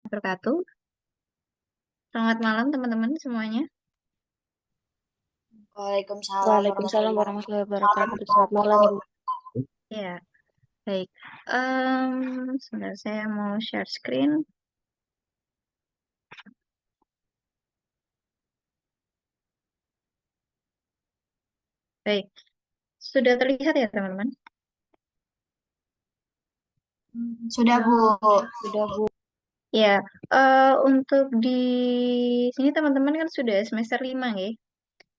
Wabarakatuh. Selamat malam teman-teman semuanya. Waalaikumsalam Waalaikumsalam warahmatullahi warahmatullahi wabarakatuh. Selamat malam, Ibu. Ya, baik. Sebentar saya mau share screen. Baik, sudah terlihat ya teman-teman? Sudah, Bu. Sudah, Bu. Ya, untuk di sini teman-teman kan sudah semester 5 ya.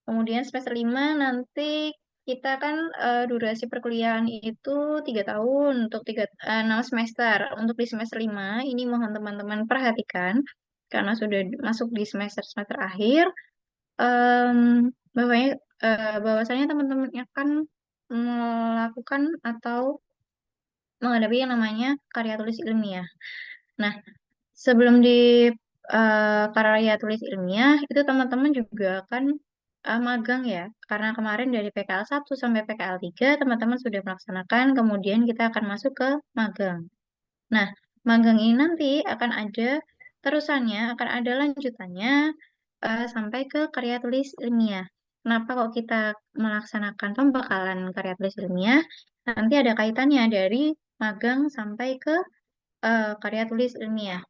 Kemudian semester 5 nanti kita kan durasi perkuliahan itu 3 tahun untuk 6 semester. Untuk di semester 5 ini mohon teman-teman perhatikan karena sudah masuk di semester-semester akhir. em bahwanya bahwasanya teman-teman akan melakukan atau menghadapi yang namanya karya tulis ilmiah. Nah, sebelum di karya tulis ilmiah itu teman-teman juga akan magang ya. Karena kemarin dari PKL 1 sampai PKL 3 teman-teman sudah melaksanakan, kemudian kita akan masuk ke magang. Nah, magang ini nanti akan ada terusannya, akan ada lanjutannya sampai ke karya tulis ilmiah. Kenapa kok kita melaksanakan pembekalan karya tulis ilmiah? Nanti ada kaitannya dari magang sampai ke karya tulis ilmiah.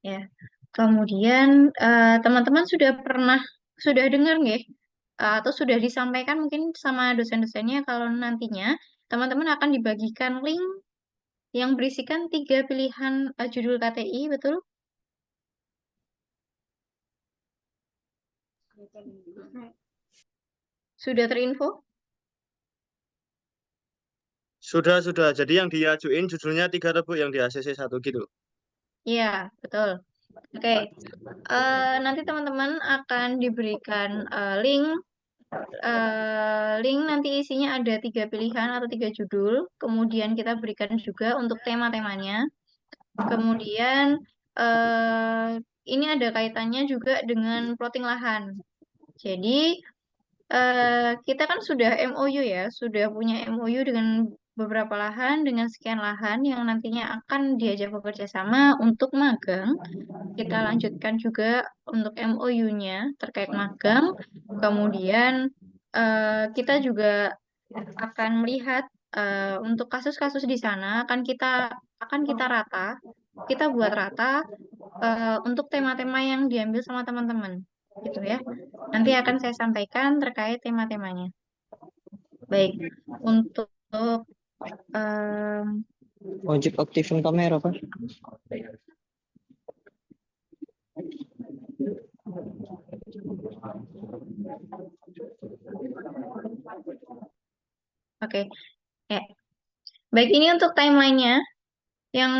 Ya, kemudian teman-teman sudah dengar nggih? Atau sudah disampaikan mungkin sama dosen-dosennya kalau nantinya teman-teman akan dibagikan link yang berisikan 3 pilihan judul KTI, betul? Sudah terinfo? Sudah. Jadi yang diajuin judulnya 3 Bu, yang di ACC 1 gitu. Iya, betul. Oke, nanti teman-teman akan diberikan link nanti isinya ada 3 pilihan atau 3 judul. Kemudian kita berikan juga untuk tema-temanya. Kemudian eh, ini ada kaitannya juga dengan plotting lahan. Jadi kita kan sudah MOU ya, sudah punya MOU dengan beberapa lahan, dengan sekian lahan yang nantinya akan diajak bekerja sama untuk magang. Kita lanjutkan juga untuk MOU-nya terkait magang. Kemudian kita juga akan melihat untuk kasus-kasus di sana akan kita rata, kita buat rata untuk tema-tema yang diambil sama teman-teman, gitu ya. Nanti akan saya sampaikan terkait tema-temanya. Baik, untuk em, Wajib aktifin kamera, Pak. oke, ya. Baik, ini untuk timelinenya. Yang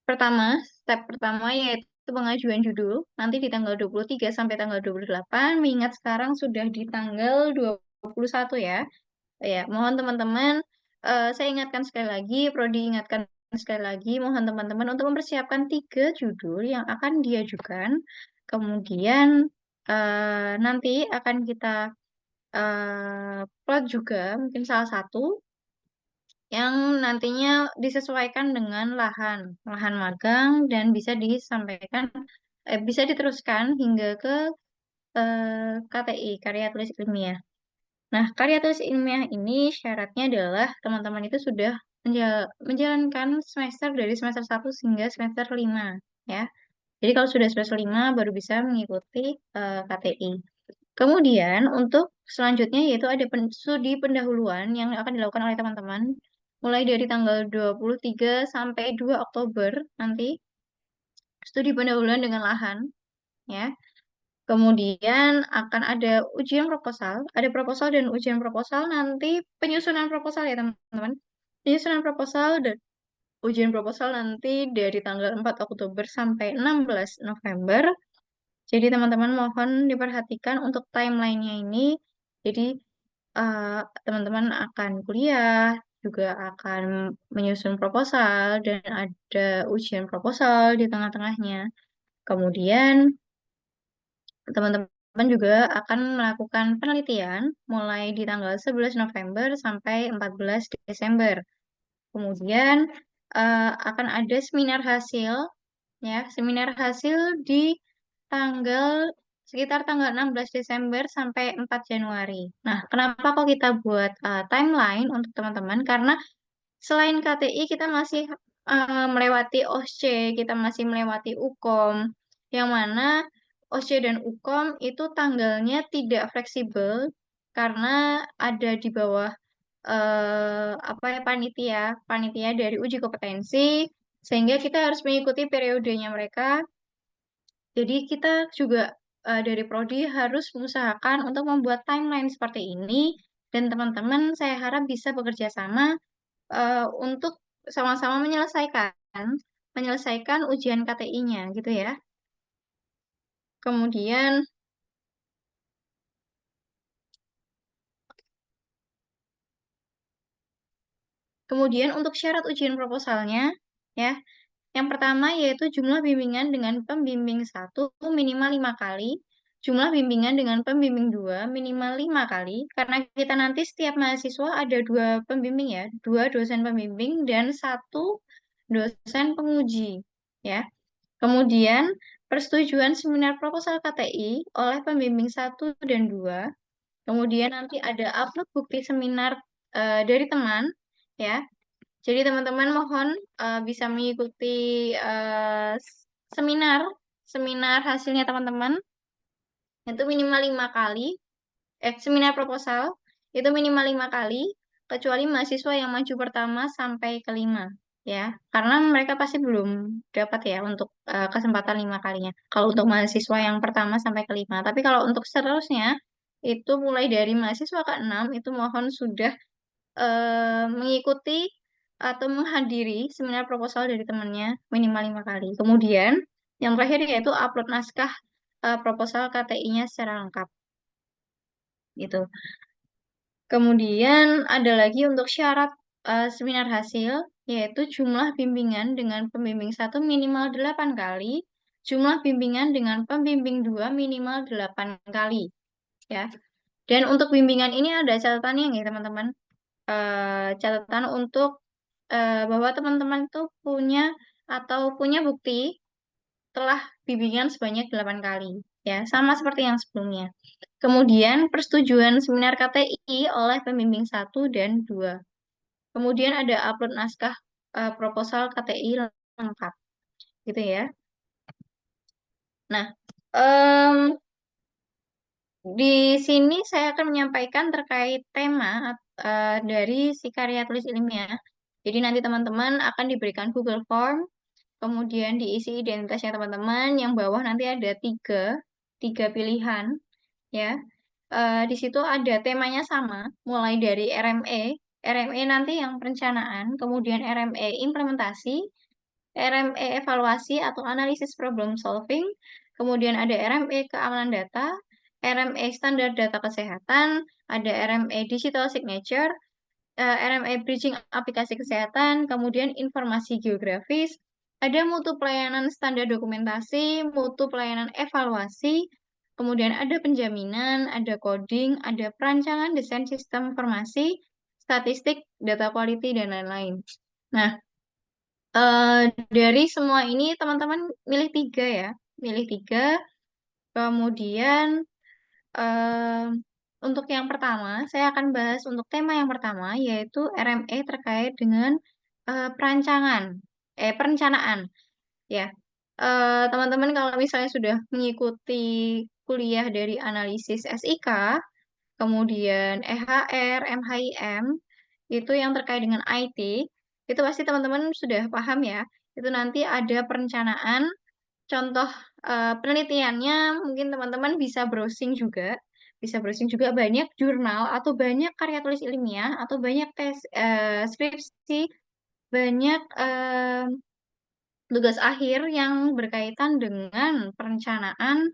pertama, step pertama yaitu pengajuan judul. Nanti di tanggal 23 sampai tanggal 28, mengingat sekarang sudah di tanggal 21 ya. Ya, mohon teman-teman, saya ingatkan sekali lagi, Prodi ingatkan sekali lagi, mohon teman-teman untuk mempersiapkan 3 judul yang akan diajukan. Kemudian nanti akan kita plot juga mungkin salah satu yang nantinya disesuaikan dengan lahan magang dan bisa disampaikan, bisa diteruskan hingga ke KTI, karya tulis ilmiah. Nah, karya tulis ilmiah ini syaratnya adalah teman-teman itu sudah menjalankan semester dari semester 1 hingga semester 5, ya. Jadi kalau sudah semester 5 baru bisa mengikuti KTI. Kemudian untuk selanjutnya yaitu ada studi pendahuluan yang akan dilakukan oleh teman-teman mulai dari tanggal 23 sampai 2 Oktober nanti, studi pendahuluan dengan lahan, ya. Kemudian akan ada ujian proposal, ada proposal dan ujian proposal, nanti penyusunan proposal ya teman-teman. Penyusunan proposal dan ujian proposal nanti dari tanggal 4 Oktober sampai 16 November. Jadi teman-teman mohon diperhatikan untuk timelinenya ini. Jadi teman-teman akan kuliah, juga akan menyusun proposal, dan ada ujian proposal di tengah-tengahnya. Kemudian teman-teman juga akan melakukan penelitian mulai di tanggal 11 November sampai 14 Desember. Kemudian akan ada seminar hasil, ya, seminar hasil di sekitar tanggal 16 Desember sampai 4 Januari. Nah, kenapa kok kita buat timeline untuk teman-teman? Karena selain KTI, kita masih melewati OSCE, kita masih melewati UKOM, yang mana OSCE dan UKOM itu tanggalnya tidak fleksibel karena ada di bawah apa ya, panitia dari uji kompetensi, sehingga kita harus mengikuti periodenya mereka. Jadi kita juga dari Prodi harus mengusahakan untuk membuat timeline seperti ini, dan teman-teman saya harap bisa bekerja sama untuk sama-sama menyelesaikan ujian KTI-nya gitu ya. Kemudian untuk syarat ujian proposalnya, ya, yang pertama yaitu jumlah bimbingan dengan pembimbing 1 minimal 5 kali, jumlah bimbingan dengan pembimbing 2 minimal 5 kali, karena kita nanti setiap mahasiswa ada 2 pembimbing ya, 2 dosen pembimbing dan 1 dosen penguji, ya. Kemudian persetujuan seminar proposal KTI oleh pembimbing 1 dan 2. Kemudian nanti ada upload bukti seminar dari teman, ya. Jadi teman-teman mohon bisa mengikuti seminar hasilnya teman-teman itu minimal 5 kali, seminar proposal itu minimal 5 kali, kecuali mahasiswa yang maju pertama sampai kelima, ya, karena mereka pasti belum dapat ya untuk kesempatan 5 kalinya. Kalau untuk mahasiswa yang pertama sampai kelima, tapi kalau untuk seterusnya itu mulai dari mahasiswa ke-6 itu mohon sudah mengikuti atau menghadiri seminar proposal dari temannya minimal 5 kali. Kemudian yang terakhir yaitu upload naskah proposal KTI-nya secara lengkap. Gitu. Kemudian ada lagi untuk syarat seminar hasil, yaitu jumlah bimbingan dengan pembimbing 1 minimal 8 kali, jumlah bimbingan dengan pembimbing 2 minimal 8 kali. Ya. Dan untuk bimbingan ini ada catatannya ya teman-teman. Catatan untuk bahwa teman-teman itu punya bukti telah bimbingan sebanyak 8 kali. Ya, sama seperti yang sebelumnya. Kemudian persetujuan seminar KTI oleh pembimbing 1 dan 2. Kemudian ada upload naskah proposal KTI lengkap. Gitu ya. Nah, di sini saya akan menyampaikan terkait tema dari si karya tulis ilmiah. Jadi nanti teman-teman akan diberikan Google Form, kemudian diisi identitasnya teman-teman. Yang bawah nanti ada tiga pilihan, ya. Di situ ada temanya sama, mulai dari RME nanti yang perencanaan, kemudian RME implementasi, RME evaluasi atau analisis problem solving, kemudian ada RME keamanan data, RME standar data kesehatan, ada RME digital signature, RME bridging aplikasi kesehatan, kemudian informasi geografis, ada mutu pelayanan standar dokumentasi, mutu pelayanan evaluasi, kemudian ada penjaminan, ada coding, ada perancangan desain sistem informasi, statistik, data quality, dan lain-lain. Nah, dari semua ini teman-teman milih 3 ya, milih 3. Kemudian untuk yang pertama, saya akan bahas untuk tema yang pertama, yaitu RME terkait dengan perencanaan. Ya, teman-teman kalau misalnya sudah mengikuti kuliah dari analisis SIK, kemudian EHR, MHIM, itu yang terkait dengan IT, itu pasti teman-teman sudah paham ya. Itu nanti ada perencanaan, contoh penelitiannya mungkin teman-teman bisa browsing juga banyak jurnal atau banyak karya tulis ilmiah atau banyak tes skripsi, banyak tugas akhir yang berkaitan dengan perencanaan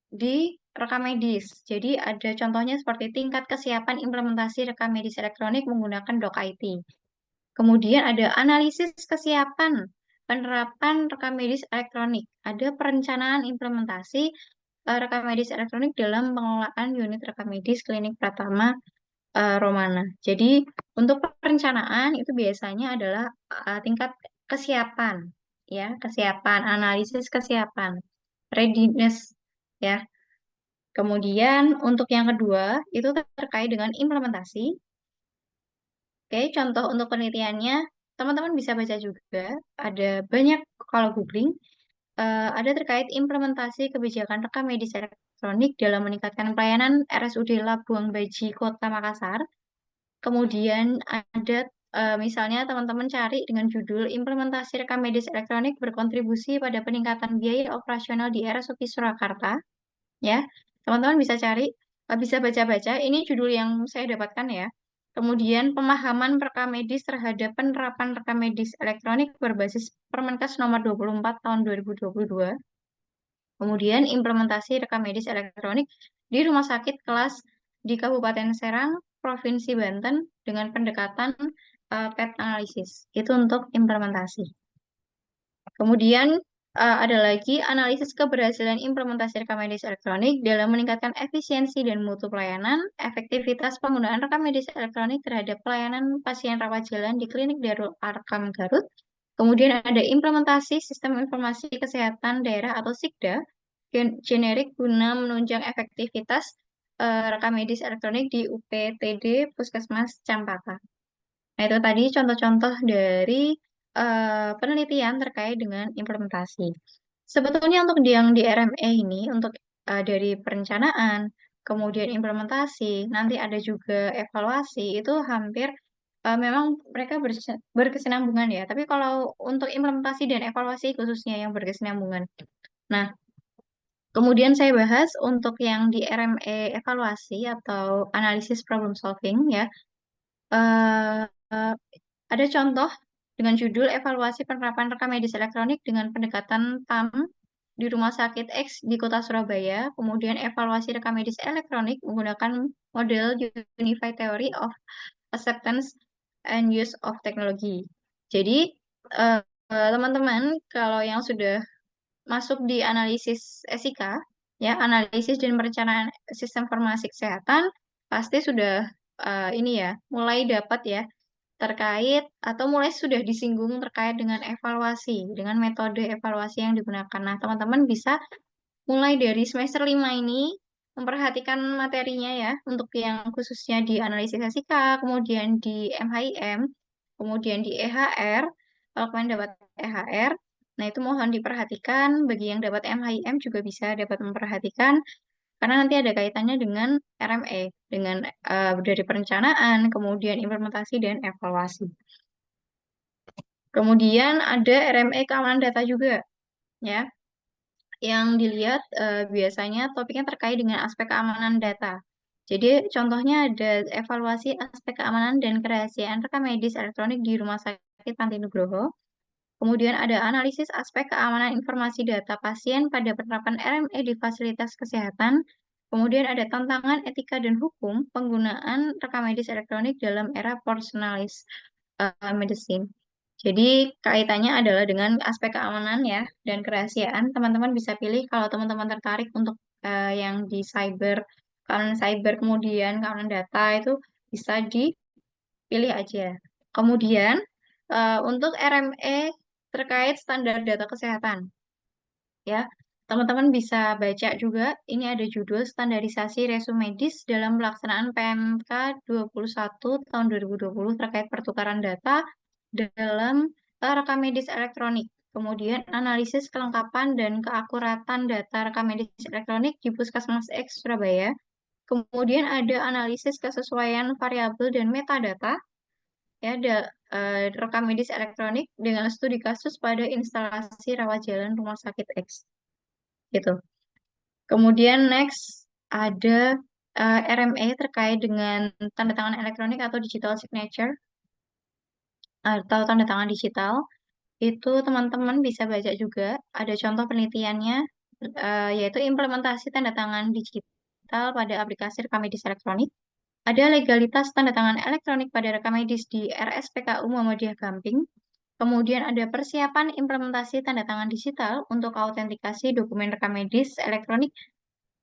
di rekam medis. Jadi ada contohnya seperti tingkat kesiapan implementasi rekam medis elektronik menggunakan Doc IT. Kemudian ada analisis kesiapan penerapan rekam medis elektronik. Ada perencanaan implementasi rekam medis elektronik dalam pengelolaan unit rekam medis klinik Pratama Romana. Jadi untuk perencanaan itu biasanya adalah tingkat kesiapan, ya, kesiapan, analisis kesiapan, readiness, ya. Kemudian untuk yang kedua itu terkait dengan implementasi. Oke, contoh untuk penelitiannya, teman-teman bisa baca juga. Ada banyak kalau googling, ada terkait implementasi kebijakan rekam medis elektronik dalam meningkatkan pelayanan RSUD Labuang Baji Kota Makassar. Kemudian ada misalnya teman-teman cari dengan judul implementasi rekam medis elektronik berkontribusi pada peningkatan biaya operasional di RSUP Surakarta, ya. Teman-teman bisa cari, bisa baca-baca. Ini judul yang saya dapatkan ya. Kemudian pemahaman rekam medis terhadap penerapan rekam medis elektronik berbasis Permenkes nomor 24 tahun 2022. Kemudian implementasi rekam medis elektronik di rumah sakit kelas di Kabupaten Serang, Provinsi Banten dengan pendekatan PET analisis. Itu untuk implementasi. Kemudian ada lagi analisis keberhasilan implementasi rekam medis elektronik dalam meningkatkan efisiensi dan mutu pelayanan, efektivitas penggunaan rekam medis elektronik terhadap pelayanan pasien rawat jalan di klinik Darul Arkam Garut. Kemudian ada implementasi sistem informasi kesehatan daerah atau SIKDA generik guna menunjang efektivitas rekam medis elektronik di UPTD Puskesmas Campaka. Nah, itu tadi contoh-contoh dari penelitian terkait dengan implementasi. Sebetulnya untuk yang di RME ini, untuk dari perencanaan, kemudian implementasi, nanti ada juga evaluasi, itu hampir memang mereka berkesinambungan ya. Tapi kalau untuk implementasi dan evaluasi khususnya yang berkesinambungan. Nah, kemudian saya bahas untuk yang di RME evaluasi atau analisis problem solving ya. Eh, ada contoh dengan judul evaluasi penerapan rekam medis elektronik dengan pendekatan TAM di Rumah Sakit X di Kota Surabaya. Kemudian evaluasi rekam medis elektronik menggunakan model Unified Theory of Acceptance and Use of Technology. Jadi, teman-teman, kalau yang sudah masuk di analisis SIK, ya, analisis dan perencanaan sistem informasi kesehatan, pasti sudah ini ya, mulai dapat ya terkait atau mulai sudah disinggung terkait dengan evaluasi, dengan metode evaluasi yang digunakan. Nah, teman-teman bisa mulai dari semester 5 ini memperhatikan materinya ya, untuk yang khususnya di analisis SIK, kemudian di MHIM, kemudian di EHR, kalau kalian dapat EHR, nah itu mohon diperhatikan, bagi yang dapat MHIM juga bisa dapat memperhatikan, karena nanti ada kaitannya dengan RME, dengan dari perencanaan, kemudian implementasi dan evaluasi. Kemudian ada RME keamanan data juga, ya. Yang dilihat biasanya topiknya terkait dengan aspek keamanan data. Jadi contohnya ada evaluasi aspek keamanan dan kerahasiaan rekam medis elektronik di Rumah Sakit Panti Nugroho. Kemudian ada analisis aspek keamanan informasi data pasien pada penerapan RME di fasilitas kesehatan. Kemudian ada tantangan etika dan hukum penggunaan rekam medis elektronik dalam era personalized medicine. Jadi kaitannya adalah dengan aspek keamanan ya dan kerahasiaan. Teman-teman bisa pilih kalau teman-teman tertarik untuk yang di cyber, keamanan cyber, kemudian keamanan data itu bisa dipilih aja. Kemudian untuk RME terkait standar data kesehatan, ya teman-teman bisa baca juga. Ini ada judul standarisasi resume medis dalam pelaksanaan PMK 21 tahun 2020 terkait pertukaran data dalam rekam medis elektronik. Kemudian analisis kelengkapan dan keakuratan data rekam medis elektronik di Puskesmas X Surabaya. Kemudian ada analisis kesesuaian variabel dan metadata, ya ada rekam medis elektronik dengan studi kasus pada instalasi rawat jalan Rumah Sakit X. Gitu. Kemudian next ada RME terkait dengan tanda tangan elektronik atau digital signature atau tanda tangan digital. Itu teman-teman bisa baca juga, ada contoh penelitiannya, yaitu implementasi tanda tangan digital pada aplikasi rekam medis elektronik. Ada legalitas tanda tangan elektronik pada rekam medis di RSPKU Muhammadiyah Gamping. Kemudian ada persiapan implementasi tanda tangan digital untuk autentikasi dokumen rekam medis elektronik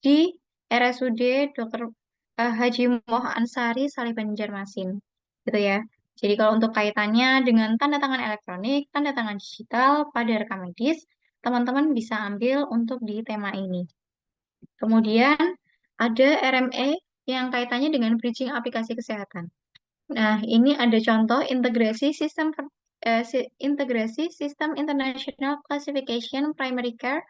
di RSUD Dr. Haji Moh Ansari Salih Banjarmasin, gitu ya. Jadi kalau untuk kaitannya dengan tanda tangan elektronik, tanda tangan digital pada rekam medis, teman-teman bisa ambil untuk di tema ini. Kemudian ada RME yang kaitannya dengan bridging aplikasi kesehatan. Nah, ini ada contoh integrasi sistem International Classification Primary Care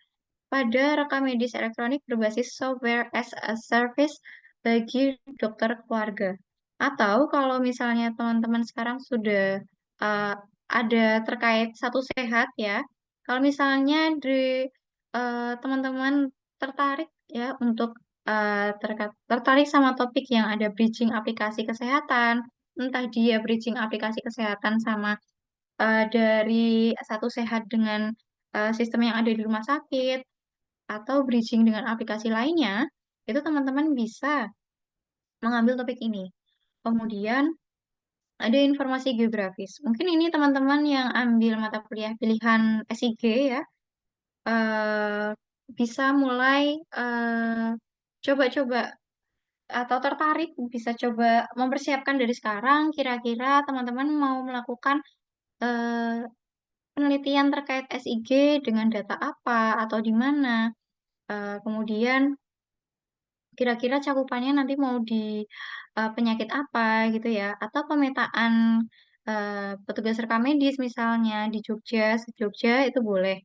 pada rekam medis elektronik berbasis software as a service bagi dokter keluarga. Atau kalau misalnya teman-teman sekarang sudah uh, ada terkait satu sehat ya, kalau misalnya teman-teman tertarik ya untuk tertarik sama topik yang ada bridging aplikasi kesehatan, entah dia bridging aplikasi kesehatan sama dari satu sehat dengan sistem yang ada di rumah sakit, atau bridging dengan aplikasi lainnya, itu teman-teman bisa mengambil topik ini. Kemudian ada informasi geografis. Mungkin ini teman-teman yang ambil mata kuliah pilihan SIG ya, eh, bisa mulai coba-coba atau tertarik, bisa coba mempersiapkan dari sekarang, kira-kira teman-teman mau melakukan eh, penelitian terkait SIG dengan data apa atau di mana. Kemudian kira-kira cakupannya nanti mau di penyakit apa gitu ya, atau pemetaan petugas rekam medis misalnya di Jogja, Jogja itu boleh.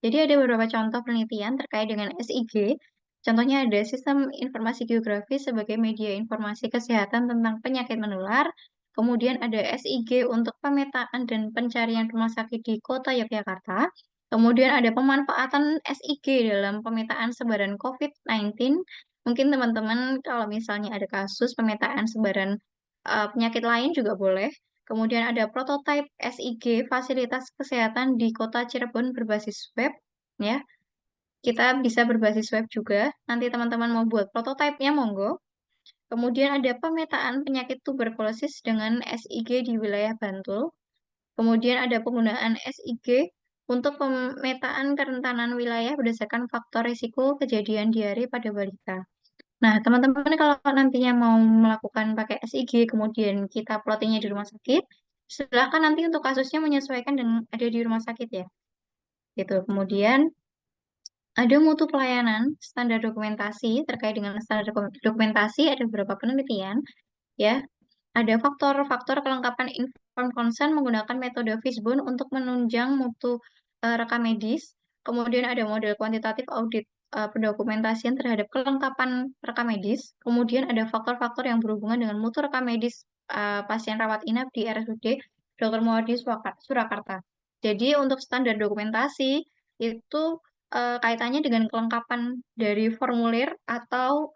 Jadi ada beberapa contoh penelitian terkait dengan SIG. Contohnya ada sistem informasi geografis sebagai media informasi kesehatan tentang penyakit menular. Kemudian ada SIG untuk pemetaan dan pencarian rumah sakit di Kota Yogyakarta. Kemudian ada pemanfaatan SIG dalam pemetaan sebaran COVID-19. Mungkin teman-teman kalau misalnya ada kasus pemetaan sebaran penyakit lain juga boleh. Kemudian ada prototipe SIG fasilitas kesehatan di Kota Cirebon berbasis web, ya. Kita bisa berbasis web juga. Nanti teman-teman mau buat prototipenya, monggo. Kemudian ada pemetaan penyakit tuberkulosis dengan SIG di wilayah Bantul. Kemudian ada penggunaan SIG untuk pemetaan kerentanan wilayah berdasarkan faktor risiko kejadian diare pada balita. Nah, teman-teman kalau nantinya mau melakukan pakai SIG, kemudian kita plottingnya di rumah sakit, silahkan nanti untuk kasusnya menyesuaikan dengan ada di rumah sakit ya. Gitu. Kemudian ada mutu pelayanan, standar dokumentasi, terkait dengan standar dokumentasi ada beberapa penelitian ya. Ada faktor-faktor kelengkapan informed consent menggunakan metode Fishbone untuk menunjang mutu rekam medis. Kemudian ada model kuantitatif audit pendokumentasian terhadap kelengkapan rekam medis. Kemudian ada faktor-faktor yang berhubungan dengan mutu rekam medis pasien rawat inap di RSUD Dr. Muwardi Surakarta. Jadi untuk standar dokumentasi itu kaitannya dengan kelengkapan dari formulir atau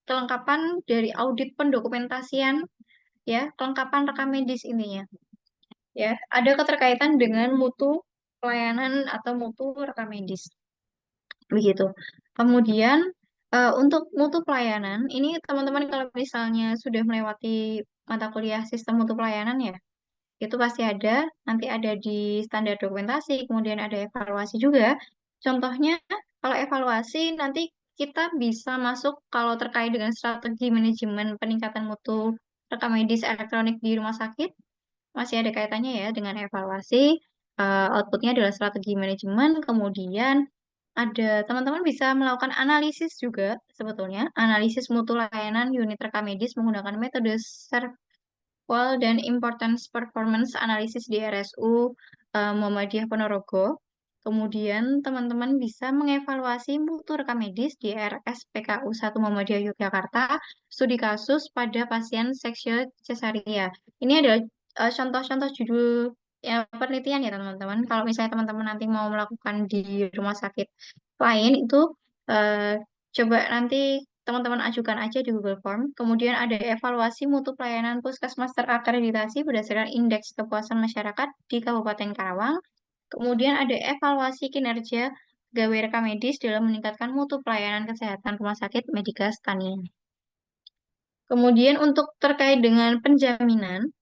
kelengkapan dari audit pendokumentasian ya, kelengkapan rekam medis intinya. Ya, ada keterkaitan dengan mutu pelayanan atau mutu rekam medis. Begitu. Kemudian untuk mutu pelayanan, ini teman-teman kalau misalnya sudah melewati mata kuliah sistem mutu pelayanan ya, itu pasti ada, nanti ada di standar dokumentasi, kemudian ada evaluasi juga. Contohnya, kalau evaluasi nanti kita bisa masuk kalau terkait dengan strategi manajemen peningkatan mutu rekam medis elektronik di rumah sakit, masih ada kaitannya ya dengan evaluasi. Outputnya adalah strategi manajemen, kemudian ada teman-teman bisa melakukan analisis juga sebetulnya, analisis mutu layanan unit rekam medis menggunakan metode dan Importance Performance Analysis di RSU Muhammadiyah Ponorogo. Kemudian teman-teman bisa mengevaluasi mutu rekam medis di RSPKU 1 Muhammadiyah Yogyakarta, studi kasus pada pasien seksual cesaria. Ini adalah contoh-contoh judul ya, penelitian ya teman-teman. Kalau misalnya teman-teman nanti mau melakukan di rumah sakit lain itu eh, coba nanti teman-teman ajukan aja di Google Form. Kemudian ada evaluasi mutu pelayanan puskesmas terakreditasi berdasarkan indeks kepuasan masyarakat di Kabupaten Karawang. Kemudian ada evaluasi kinerja pegawai rekam medis dalam meningkatkan mutu pelayanan kesehatan rumah sakit Medika Stania. Kemudian untuk terkait dengan penjaminan,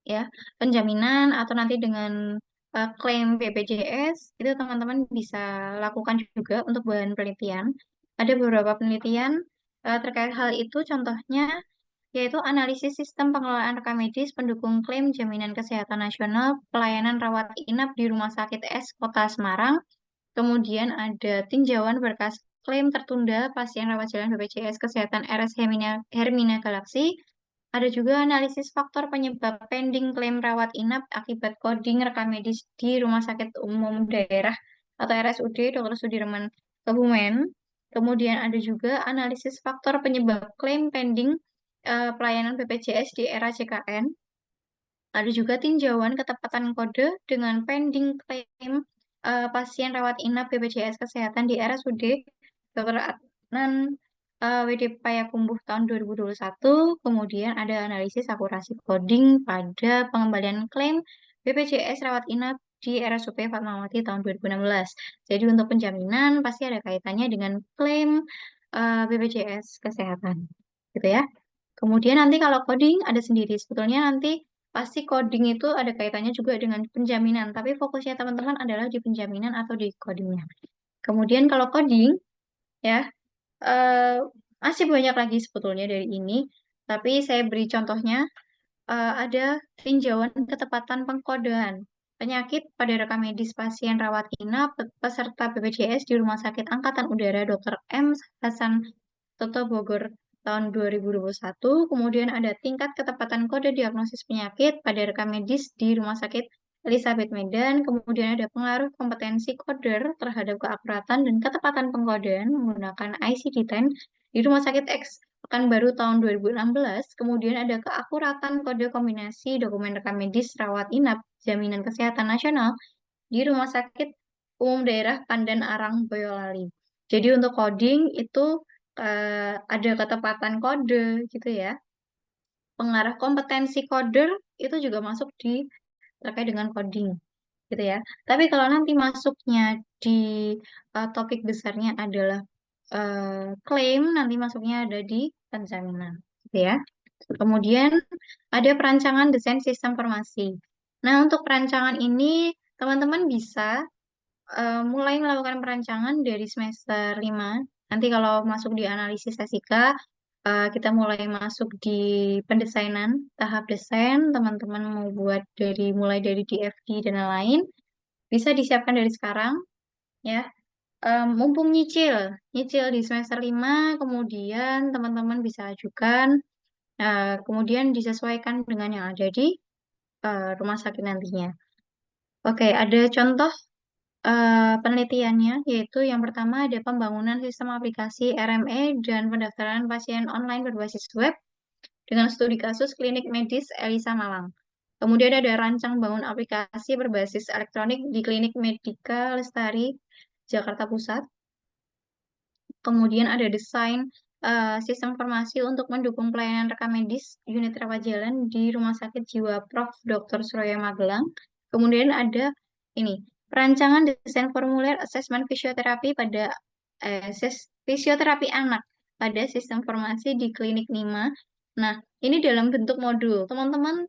ya, penjaminan atau nanti dengan klaim BPJS, itu teman-teman bisa lakukan juga untuk bahan penelitian. Ada beberapa penelitian Terkait hal itu, contohnya yaitu analisis sistem pengelolaan rekam medis pendukung klaim jaminan kesehatan nasional pelayanan rawat inap di Rumah Sakit S Kota Semarang. Kemudian ada tinjauan berkas klaim tertunda pasien rawat jalan BPJS Kesehatan RS Hermina Galaxy. Ada juga analisis faktor penyebab pending klaim rawat inap akibat coding rekam medis di Rumah Sakit Umum Daerah atau RSUD Dr. Sudirman Kebumen. Kemudian ada juga analisis faktor penyebab klaim pending pelayanan BPJS di era JKN. Ada juga tinjauan ketepatan kode dengan pending klaim pasien rawat inap BPJS Kesehatan di RSUD Dr. Adnan WD Payakumbuh tahun 2021. Kemudian ada analisis akurasi coding pada pengembalian klaim BPJS rawat inap di RSUP Fatmawati tahun 2016. Jadi untuk penjaminan pasti ada kaitannya dengan klaim BPJS Kesehatan, gitu ya. Kemudian nanti kalau coding ada sendiri. Sebetulnya nanti pasti coding itu ada kaitannya juga dengan penjaminan, tapi fokusnya teman-teman adalah di penjaminan atau di codingnya. Kemudian kalau coding, ya, eh, masih banyak lagi sebetulnya dari ini, tapi saya beri contohnya, ada tinjauan ketepatan pengkodean penyakit pada rekam medis pasien rawat inap peserta BPJS di Rumah Sakit Angkatan Udara Dr. M. Hasan Toto Bogor tahun 2021. Kemudian ada tingkat ketepatan kode diagnosis penyakit pada rekam medis di Rumah Sakit Elizabeth Medan. Kemudian ada pengaruh kompetensi coder terhadap keakuratan dan ketepatan pengkodean menggunakan ICD-10 di Rumah Sakit X Pekanbaru tahun 2016. Kemudian ada keakuratan kode kombinasi dokumen rekam medis rawat inap Jaminan Kesehatan Nasional di Rumah Sakit Umum Daerah Pandan Arang Boyolali. Jadi untuk coding itu ada ketepatan kode gitu ya. Pengarah kompetensi coder itu juga masuk di terkait dengan coding gitu ya. Tapi kalau nanti masuknya di topik besarnya adalah klaim, nanti masuknya ada di penjaminan gitu ya. Kemudian ada perancangan desain sistem informasi. Nah, untuk perancangan ini teman-teman bisa mulai melakukan perancangan dari semester 5. Nanti kalau masuk di analisis SIK, kita mulai masuk di pendesainan, tahap desain, teman-teman mau buat mulai dari DFD dan lain-lain, bisa disiapkan dari sekarang, ya. Mumpung nyicil di semester 5, kemudian teman-teman bisa ajukan, kemudian disesuaikan dengan yang ada di rumah sakit nantinya. Oke, ada contoh penelitiannya, yaitu yang pertama ada pembangunan sistem aplikasi RME dan pendaftaran pasien online berbasis web dengan studi kasus klinik medis Elisa Malang. Kemudian ada rancang bangun aplikasi berbasis elektronik di Klinik Medika Lestari, Jakarta Pusat. Kemudian ada desain sistem informasi untuk mendukung pelayanan rekam medis unit rawat jalan di Rumah Sakit Jiwa Prof. Dr. Surya Magelang. Kemudian ada ini perancangan desain formulir asesmen fisioterapi pada fisioterapi anak pada sistem informasi di Klinik Nima. Nah, ini dalam bentuk modul. Teman-teman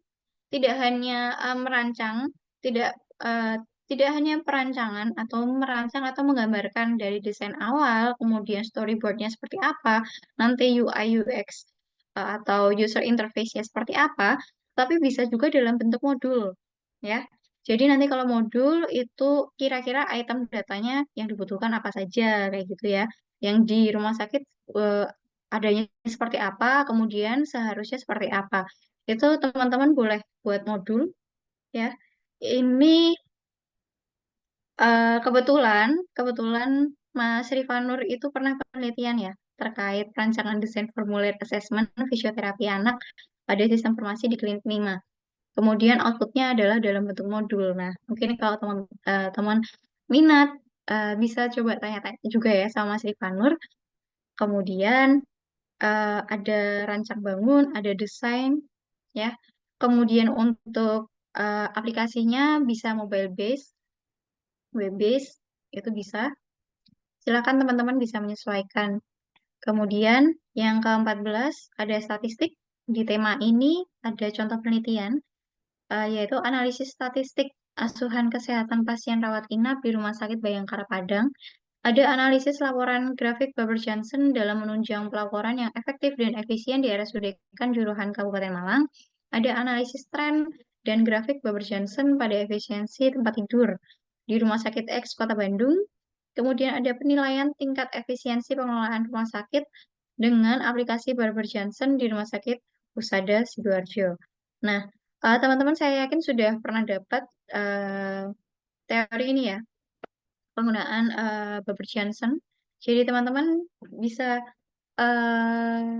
tidak hanya merancang, tidak eh, tidak hanya perancangan atau merancang atau menggambarkan dari desain awal, kemudian storyboardnya seperti apa, nanti UI UX atau user interface-nya seperti apa, tapi bisa juga dalam bentuk modul, ya. Jadi nanti kalau modul itu kira-kira item datanya yang dibutuhkan apa saja, kayak gitu ya. Yang di rumah sakit eh, adanya seperti apa, kemudian seharusnya seperti apa. Itu teman-teman boleh buat modul, ya. Ini kebetulan Mas Rifanur itu pernah penelitian ya terkait rancangan desain formulir asesmen fisioterapi anak pada sistem informasi di Klinik Nima. Kemudian outputnya adalah dalam bentuk modul. Nah, mungkin kalau teman minat bisa coba tanya-tanya juga ya sama Mas Rifanur. Kemudian ada rancang bangun, ada desain, ya. Kemudian untuk aplikasinya bisa mobile base, web base, itu bisa. Silakan teman-teman bisa menyesuaikan. Kemudian yang ke-14 ada statistik. Di tema ini ada contoh penelitian, yaitu analisis statistik asuhan kesehatan pasien rawat inap di Rumah Sakit Bayangkara Padang Ada analisis laporan grafik Baber-Johnson dalam menunjang pelaporan yang efektif dan efisien di RSUD Kanjuruhan Kabupaten Malang. Ada analisis tren dan grafik Baber-Johnson pada efisiensi tempat tidur di Rumah Sakit X Kota Bandung. Kemudian ada penilaian tingkat efisiensi pengelolaan rumah sakit dengan aplikasi Baber-Johnson di Rumah Sakit Husada Sidoarjo. Nah, teman-teman saya yakin sudah pernah dapat teori ini ya, penggunaan Baber Johnson. Jadi teman-teman bisa eh,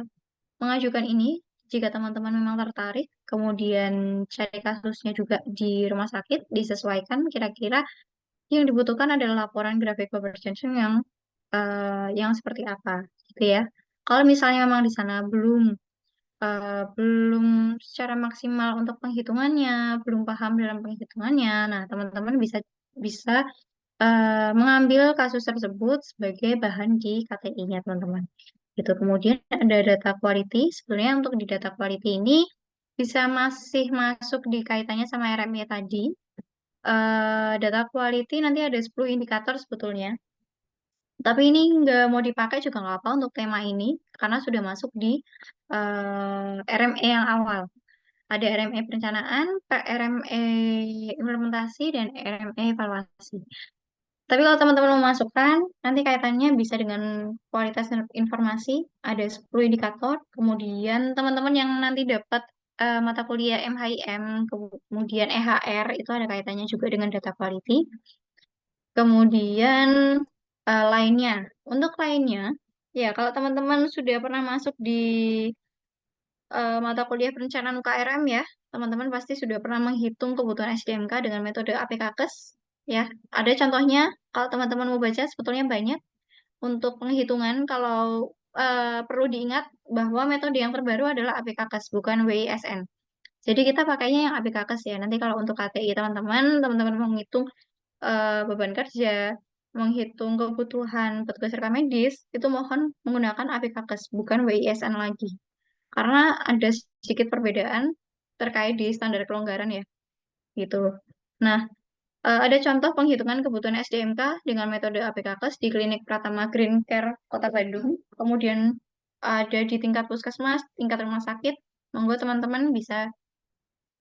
mengajukan ini jika teman-teman memang tertarik, kemudian cari kasusnya juga di rumah sakit, disesuaikan kira-kira yang dibutuhkan adalah laporan grafik Baber Johnson yang seperti apa, gitu ya. Kalau misalnya memang di sana belum secara maksimal untuk penghitungannya, belum paham dalam penghitungannya, nah teman-teman bisa bisa mengambil kasus tersebut sebagai bahan di KTI-nya, teman-teman. Gitu. Kemudian ada data quality. Sebenarnya untuk di data quality ini bisa masih masuk di kaitannya sama RME tadi. Data quality nanti ada 10 indikator sebetulnya. Tapi ini nggak mau dipakai juga nggak apa untuk tema ini, karena sudah masuk di RME yang awal. Ada RME perencanaan, RME implementasi, dan RME evaluasi. Tapi kalau teman-teman memasukkan, nanti kaitannya bisa dengan kualitas informasi, ada 10 indikator, kemudian teman-teman yang nanti dapat mata kuliah MHIM, kemudian EHR, itu ada kaitannya juga dengan data quality. Kemudian lainnya, untuk lainnya, ya kalau teman-teman sudah pernah masuk di mata kuliah perencanaan UKRM ya, teman-teman pasti sudah pernah menghitung kebutuhan SDMK dengan metode APKKes. Ya, ada contohnya. Kalau teman-teman mau baca, sebetulnya banyak untuk penghitungan. Kalau perlu diingat bahwa metode yang terbaru adalah APKKes, bukan WISN. Jadi kita pakainya yang APKKes ya. Nanti kalau untuk KTI teman-teman mau menghitung beban kerja, menghitung kebutuhan petugas rekam medis, itu mohon menggunakan APKKes, bukan WISN lagi. Karena ada sedikit perbedaan terkait di standar kelonggaran ya, gitu. Nah, ada contoh penghitungan kebutuhan SDMK dengan metode APKKes di Klinik Pratama Green Care Kota Bandung. Kemudian ada di tingkat puskesmas, tingkat rumah sakit. Monggo teman-teman bisa,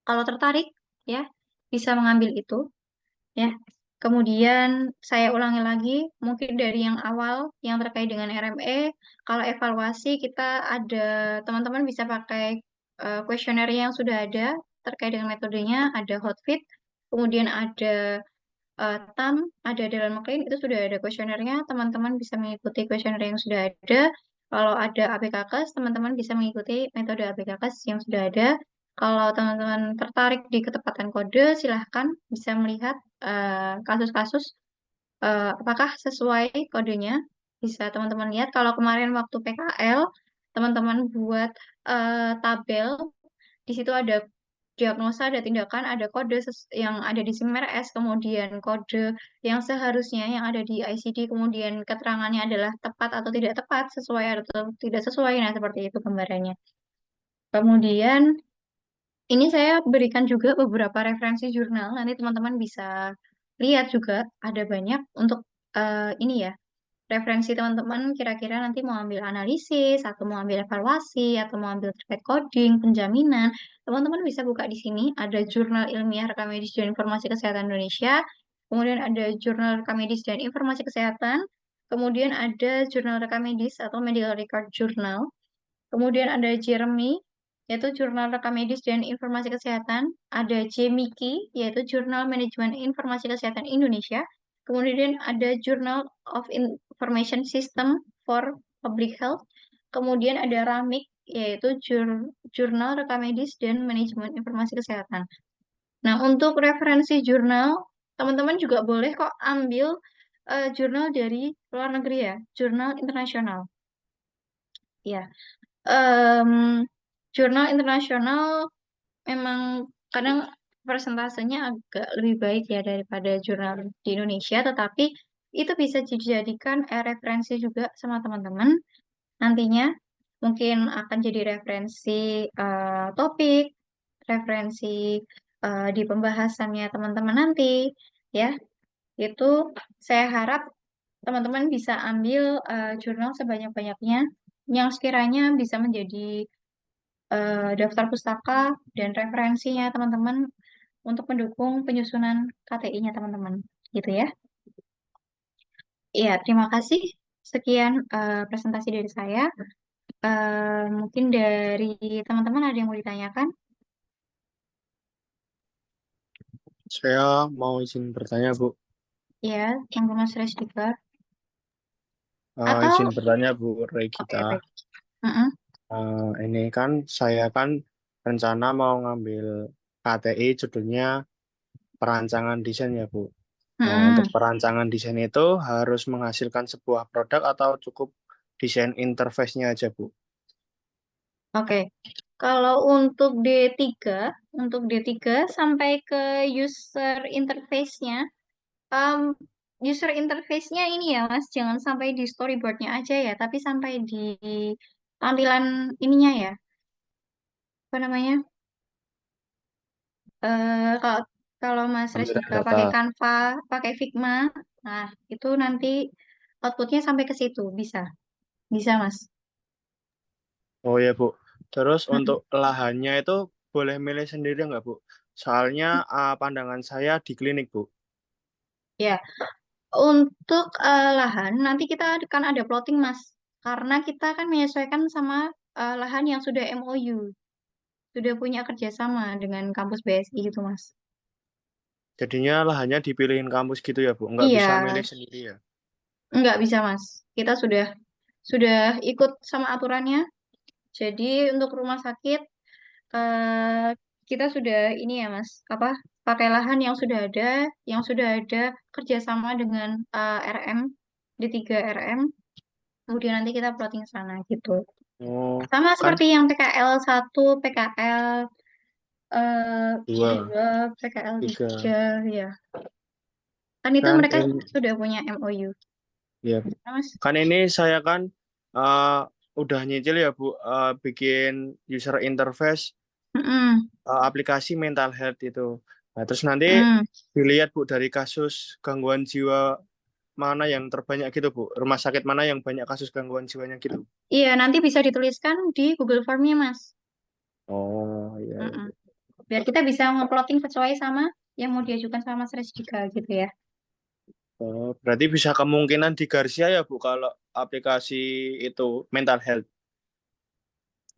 kalau tertarik, ya, bisa mengambil itu, ya. Kemudian saya ulangi lagi, mungkin dari yang awal, yang terkait dengan RME, kalau evaluasi kita ada, teman-teman bisa pakai kuesioner yang sudah ada terkait dengan metodenya, ada Hotfit, kemudian ada TAM, ada Dalam McLean, itu sudah ada kuesionernya, teman-teman bisa mengikuti kuesioner yang sudah ada. Kalau ada APKKes, teman-teman bisa mengikuti metode APKKes yang sudah ada. Kalau teman-teman tertarik di ketepatan kode, silahkan bisa melihat kasus-kasus apakah sesuai kodenya. Bisa teman-teman lihat, kalau kemarin waktu PKL, teman-teman buat tabel, di situ ada diagnosa, ada tindakan, ada kode yang ada di SIMRS, kemudian kode yang seharusnya yang ada di ICD, kemudian keterangannya adalah tepat atau tidak tepat, sesuai atau tidak sesuai. Nah, seperti itu gambarannya. Kemudian ini saya berikan juga beberapa referensi jurnal, nanti teman-teman bisa lihat juga ada banyak untuk ini ya, referensi teman-teman kira-kira nanti mau ambil analisis, atau mau ambil evaluasi, atau mau ambil terkait coding, penjaminan, teman-teman bisa buka di sini. Ada Jurnal Ilmiah Rekam Medis dan Informasi Kesehatan Indonesia, kemudian ada Jurnal Rekam Medis dan Informasi Kesehatan, kemudian ada Jurnal Rekam Medis atau Medical Record Journal, kemudian ada Jeremy, yaitu Jurnal Rekam Medis dan Informasi Kesehatan, ada JMIKI, yaitu Jurnal Manajemen Informasi Kesehatan Indonesia, kemudian ada Journal of Information System for Public Health, kemudian ada RAMIK, yaitu Jurnal Rekam Medis dan Manajemen Informasi Kesehatan. Nah, untuk referensi jurnal, teman-teman juga boleh kok ambil jurnal dari luar negeri ya, jurnal internasional. Ya, em, jurnal internasional memang kadang persentasenya agak lebih baik ya daripada jurnal di Indonesia, tetapi itu bisa dijadikan referensi juga sama teman-teman. Nantinya mungkin akan jadi referensi topik, referensi di pembahasannya teman-teman nanti, ya. Itu saya harap teman-teman bisa ambil jurnal sebanyak-banyaknya yang sekiranya bisa menjadi daftar pustaka dan referensinya teman-teman untuk mendukung penyusunan KTI-nya teman-teman. Gitu ya. Iya, terima kasih. Sekian presentasi dari saya. Mungkin dari teman-teman ada yang mau ditanyakan? Saya mau izin bertanya, Bu. Ya, yang Mas Resdika. Izin Atau, bertanya, Bu oke, Regita. baik. Mm-mm. Ini kan saya kan rencana mau ngambil KTI judulnya perancangan desain ya, Bu. Nah, untuk Mm-mm. perancangan desain itu harus menghasilkan sebuah produk atau cukup desain interface-nya aja, Bu? Oke. Kalau untuk D3 sampai ke user interface-nya, um, user interface-nya ini ya, Mas, jangan sampai di storyboard-nya aja ya, tapi sampai di tampilan ininya ya, apa namanya? Kalau kalau Mas Tampilan Resdika data. pakai Canva, pakai Figma, nah itu nanti outputnya sampai ke situ, bisa, bisa Mas. Oh ya, Bu. Terus Mm-mm. untuk lahannya itu boleh milih sendiri nggak, Bu? Soalnya pandangan saya di klinik, Bu. Ya, untuk lahan nanti kita akan ada plotting Mas, karena kita akan menyesuaikan sama lahan yang sudah MOU, sudah punya kerjasama dengan kampus BSI gitu Mas. Jadinya lahannya dipilihin kampus gitu ya, Bu. Nggak Iya, bisa milih sendiri ya. nggak bisa Mas. Kita sudah ikut sama aturannya. Jadi untuk rumah sakit eh, kita sudah ini ya Mas, apa pakai lahan yang sudah ada kerjasama dengan RM di 3 RM. Kemudian nanti kita plotting sana gitu. Oh, Sama kan seperti yang PKL 1, PKL eh, dua, 2, PKL tiga. 3 ya. Kan itu Kan mereka ini, sudah punya MOU. ya, Nah, Mas. kan ini saya kan eh, udah nyicil ya, Bu, bikin user interface Mm-mm, aplikasi mental health itu. Nah, terus nanti mm. dilihat, Bu, dari kasus gangguan jiwa mana yang terbanyak gitu, Bu. Rumah sakit mana yang banyak kasus gangguan jiwanya gitu. Iya, nanti bisa dituliskan di Google Form-nya, Mas. Oh, iya, Mm-mm. iya. Biar kita bisa nge-plotting sesuai sama yang mau diajukan sama Mas Res juga gitu ya. Oh, berarti bisa kemungkinan di Garcia ya, Bu, kalau aplikasi itu mental health.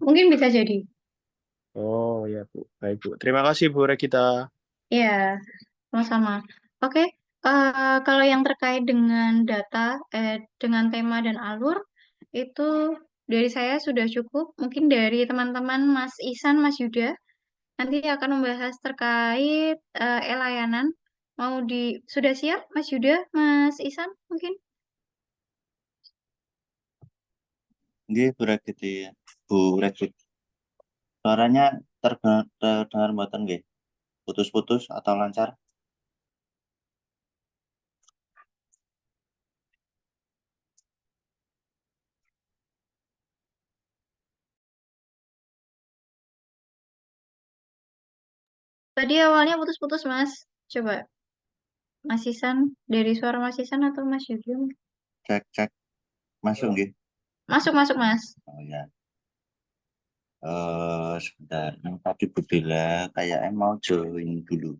Mungkin bisa jadi. Oh, ya, Bu. Baik, Bu. Terima kasih, Bu Regita. Iya, sama-sama. Oke, kalau yang terkait dengan data, dengan tema dan alur, itu dari saya sudah cukup. Mungkin dari teman-teman Mas Ihsan, Mas Yuda, nanti akan membahas terkait e-layanan. Sudah siap, Mas Yuda, Mas Ihsan, mungkin? Nggih, Bu Regiti. Bu Regit. Suaranya terdengar mboten nggih? Putus-putus atau lancar? Tadi awalnya putus-putus, Mas. Coba, Mas Ihsan, dari suara Mas Ihsan atau Mas Yuda? Cek, cek. Masuk nggih? Masuk, masuk, Mas. Oh ya. Sebentar. Yang tadi Bu Bella kayaknya mau join dulu.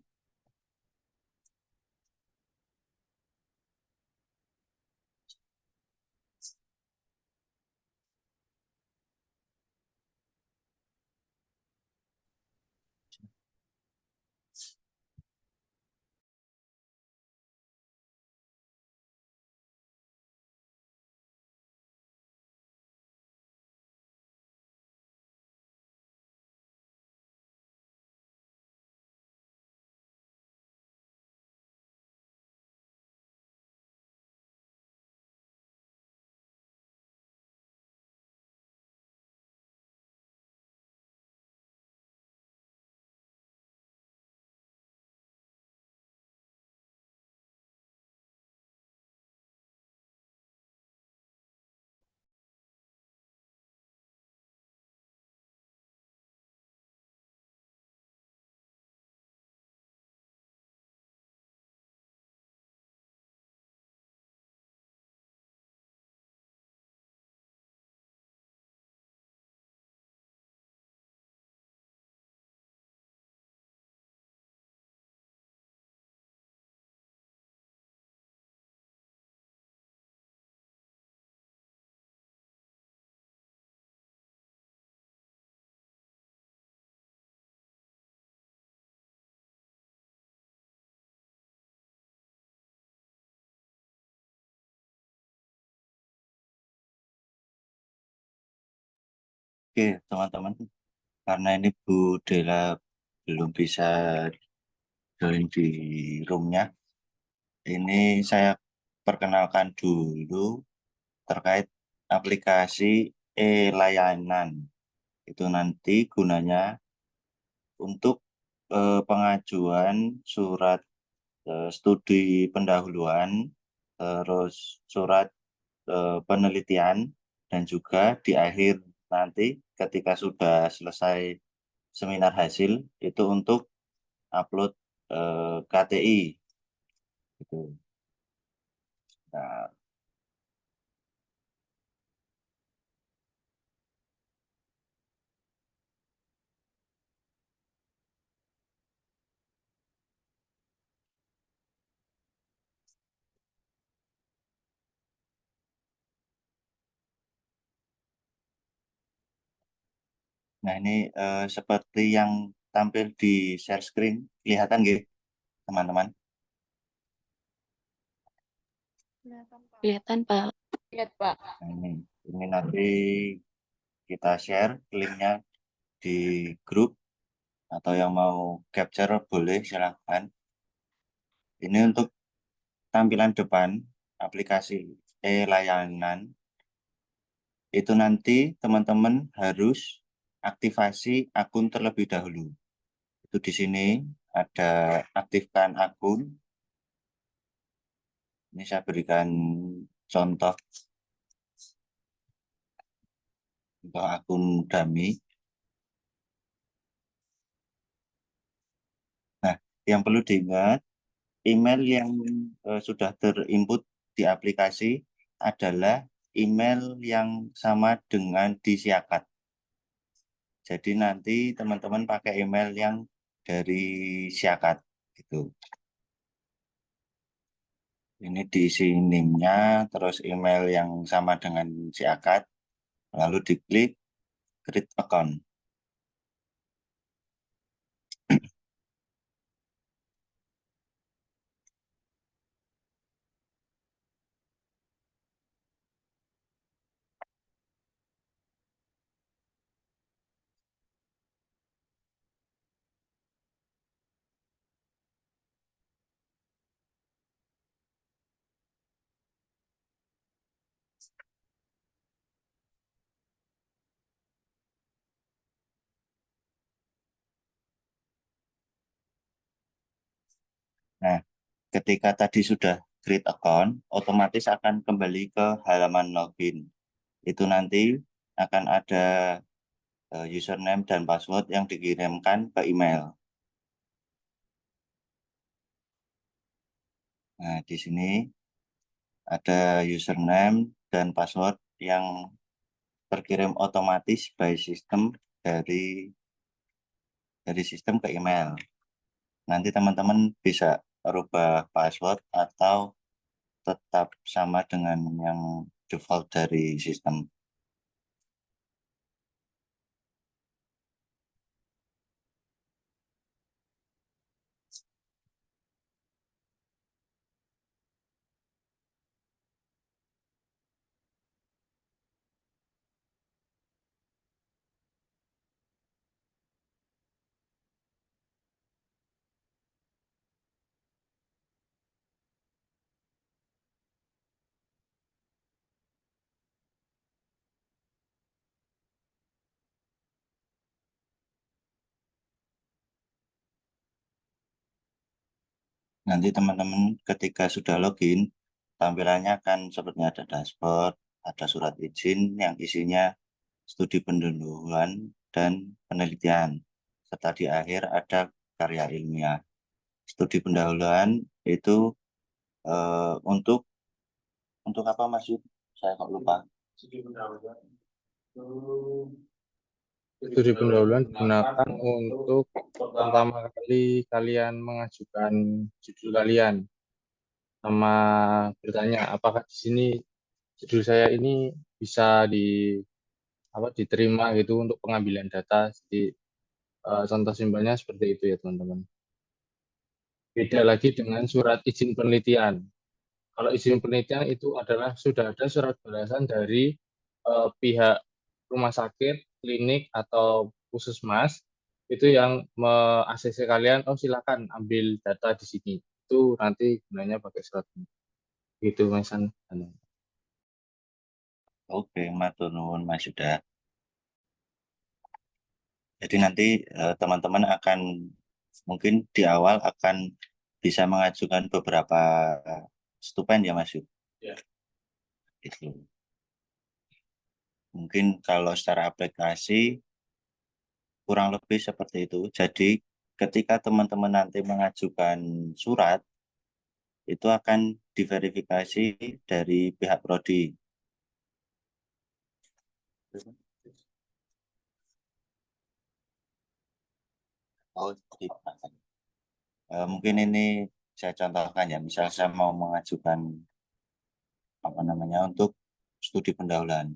Oke, teman-teman, karena ini Bu Dela belum bisa join di roomnya, ini saya perkenalkan dulu terkait aplikasi e-layanan. Itu nanti gunanya untuk pengajuan surat studi pendahuluan, terus surat penelitian, dan juga di akhir nanti ketika sudah selesai seminar hasil itu untuk upload KTI gitu. Nah, nah ini seperti yang tampil di share screen, kelihatan gitu teman-teman. Kelihatan, Pak. Lihat, Pak. Nah, ini nanti kita share linknya di grup, atau yang mau capture boleh silahkan. Ini untuk tampilan depan aplikasi e-layanan. Itu nanti teman-teman harus aktivasi akun terlebih dahulu. Itu di sini ada aktifkan akun. Ini saya berikan contoh untuk akun dummy. Nah, yang perlu diingat, email yang sudah terinput di aplikasi adalah email yang sama dengan di Siakat. Jadi nanti teman-teman pakai email yang dari Siakat gitu. Ini diisi NIM-nya, terus email yang sama dengan Siakat, lalu diklik create account. Nah, ketika tadi sudah create account, otomatis akan kembali ke halaman login. Itu nanti akan ada username dan password yang dikirimkan ke email. Nah, di sini ada username dan password yang terkirim otomatis by sistem dari sistem ke email. Nanti teman-teman bisa rubah password atau tetap sama dengan yang default dari sistem. Nanti teman-teman ketika sudah login, tampilannya akan seperti ada dashboard, ada surat izin yang isinya studi pendahuluan dan penelitian, serta di akhir ada karya ilmiah. Studi pendahuluan itu untuk apa Mas Yud? Saya kok lupa. Studi pendahuluan digunakan untuk pertama kali kalian mengajukan judul kalian, sama bertanya apakah di sini judul saya ini bisa diterima gitu untuk pengambilan data. Jadi contoh simpelnya seperti itu ya teman-teman. Beda lagi dengan surat izin penelitian. Kalau izin penelitian itu adalah sudah ada surat balasan dari pihak rumah sakit klinik atau puskesmas itu yang me-ACC kalian, oh silakan ambil data di sini. Itu nanti gunanya pakai surat ini. Gitu, Mas An. Oke, matur nuwun Mas Yuda. Jadi nanti teman-teman akan mungkin di awal akan bisa mengajukan beberapa stupen ya Mas Yuda. Ya. Itu. Mungkin kalau secara aplikasi kurang lebih seperti itu. Jadi ketika teman-teman nanti mengajukan surat, itu akan diverifikasi dari pihak prodi. Oh, mungkin ini saya contohkan ya, misal saya mau mengajukan apa namanya untuk studi pendahuluan.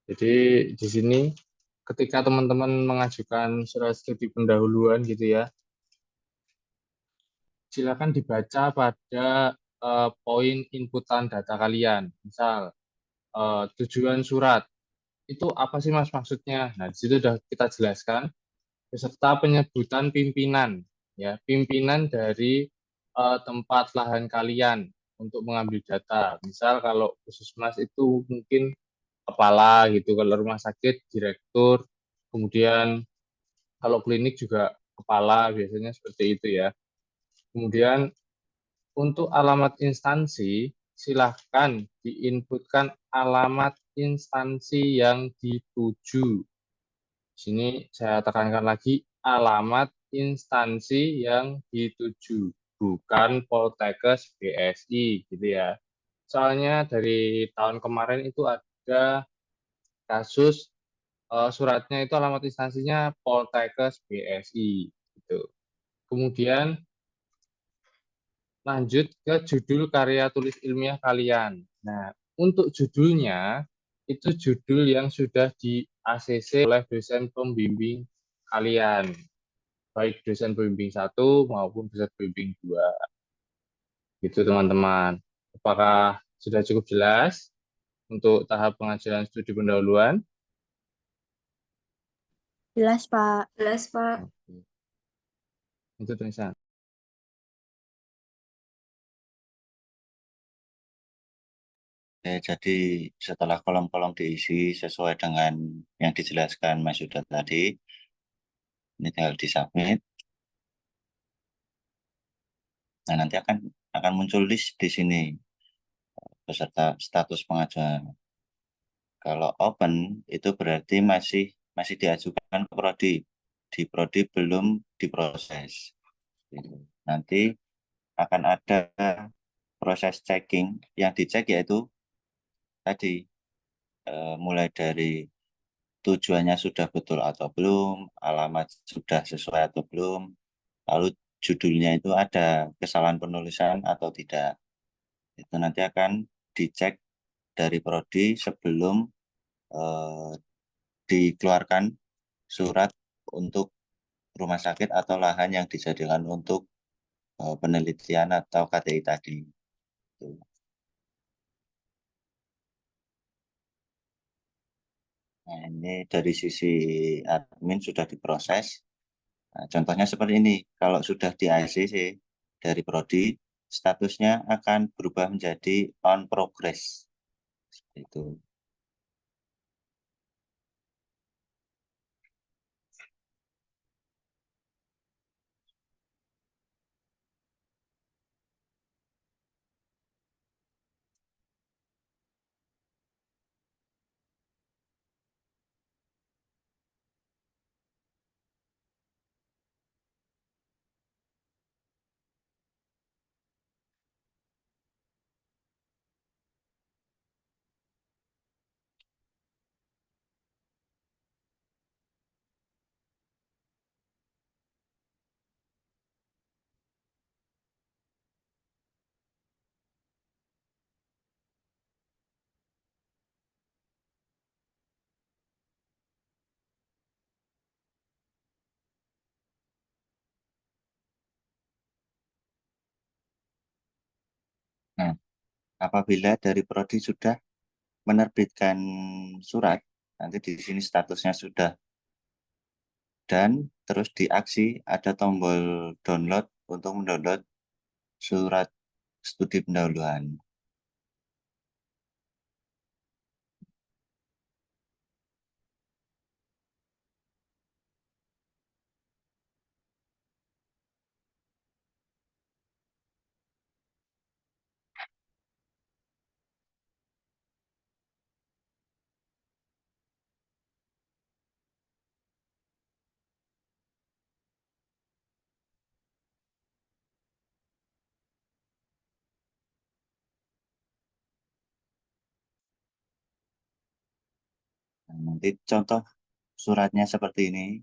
Jadi di sini ketika teman-teman mengajukan surat studi pendahuluan gitu ya, silakan dibaca pada poin inputan data kalian. Misal tujuan surat itu apa sih Mas maksudnya? Nah, di situ sudah kita jelaskan beserta penyebutan pimpinan ya, pimpinan dari tempat lahan kalian untuk mengambil data. Misal kalau puskesmas itu mungkin kepala gitu, kalau rumah sakit direktur, kemudian kalau klinik juga kepala, biasanya seperti itu ya. Kemudian untuk alamat instansi, silahkan diinputkan alamat instansi yang dituju. Di sini saya tekankan lagi, alamat instansi yang dituju, bukan Poltekkes BSI gitu ya. Soalnya dari tahun kemarin itu ada kasus suratnya itu alamat instansinya Poltekkes BSI gitu. Kemudian lanjut ke judul karya tulis ilmiah kalian. Nah, untuk judulnya itu judul yang sudah di ACC oleh dosen pembimbing kalian, baik dosen pembimbing 1 maupun dosen pembimbing 2. Gitu teman-teman. Apakah sudah cukup jelas untuk tahap pengajaran studi pendahuluan? Jelas, Pak. Jelas, Pak. Oke. Itu tulisan. Jadi setelah kolom-kolom diisi sesuai dengan yang dijelaskan Mas Yuda tadi, ini tinggal disubmit. Nah, nanti akan muncul list di sini beserta status pengajuan. Kalau open itu berarti masih diajukan ke prodi. Di prodi belum diproses. Nanti akan ada proses checking. Yang dicek yaitu tadi mulai dari tujuannya sudah betul atau belum, alamat sudah sesuai atau belum, lalu judulnya itu ada kesalahan penulisan atau tidak. Itu nanti akan dicek dari prodi sebelum eh, dikeluarkan surat untuk rumah sakit atau lahan yang dijadikan untuk penelitian atau KTI tadi. Tuh. Nah, ini dari sisi admin sudah diproses. Nah, contohnya seperti ini. Kalau sudah di ACC dari prodi, statusnya akan berubah menjadi on progress. Seperti itu. Apabila dari prodi sudah menerbitkan surat, nanti di sini statusnya sudah, dan terus di aksi ada tombol download untuk mendownload surat studi pendahuluan. Nah, nanti contoh suratnya seperti ini,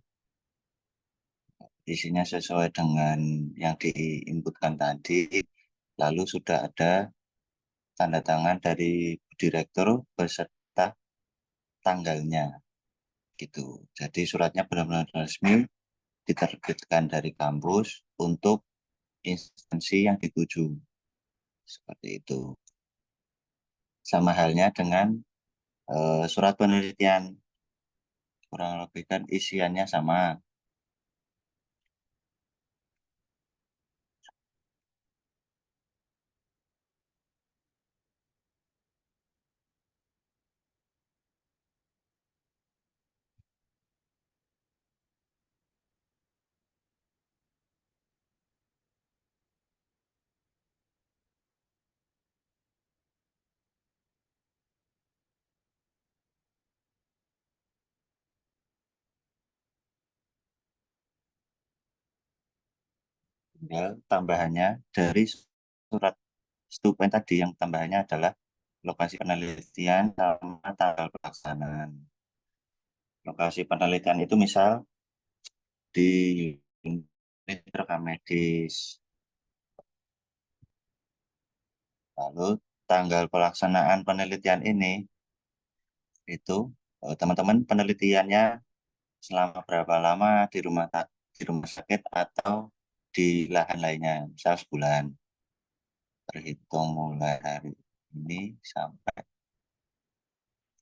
isinya sesuai dengan yang diinputkan tadi, lalu sudah ada tanda tangan dari direktur beserta tanggalnya gitu. Jadi suratnya benar-benar resmi diterbitkan dari kampus untuk instansi yang dituju. Seperti itu. Sama halnya dengan surat penelitian. Kurang lebih kan isiannya sama. Tinggal tambahannya dari surat stupen tadi, yang tambahannya adalah lokasi penelitian sama tanggal pelaksanaan. Lokasi penelitian itu misal di rekam medis. Lalu tanggal pelaksanaan penelitian ini itu teman-teman penelitiannya selama berapa lama di rumah sakit atau di lahan lainnya, misal sebulan, terhitung mulai hari ini sampai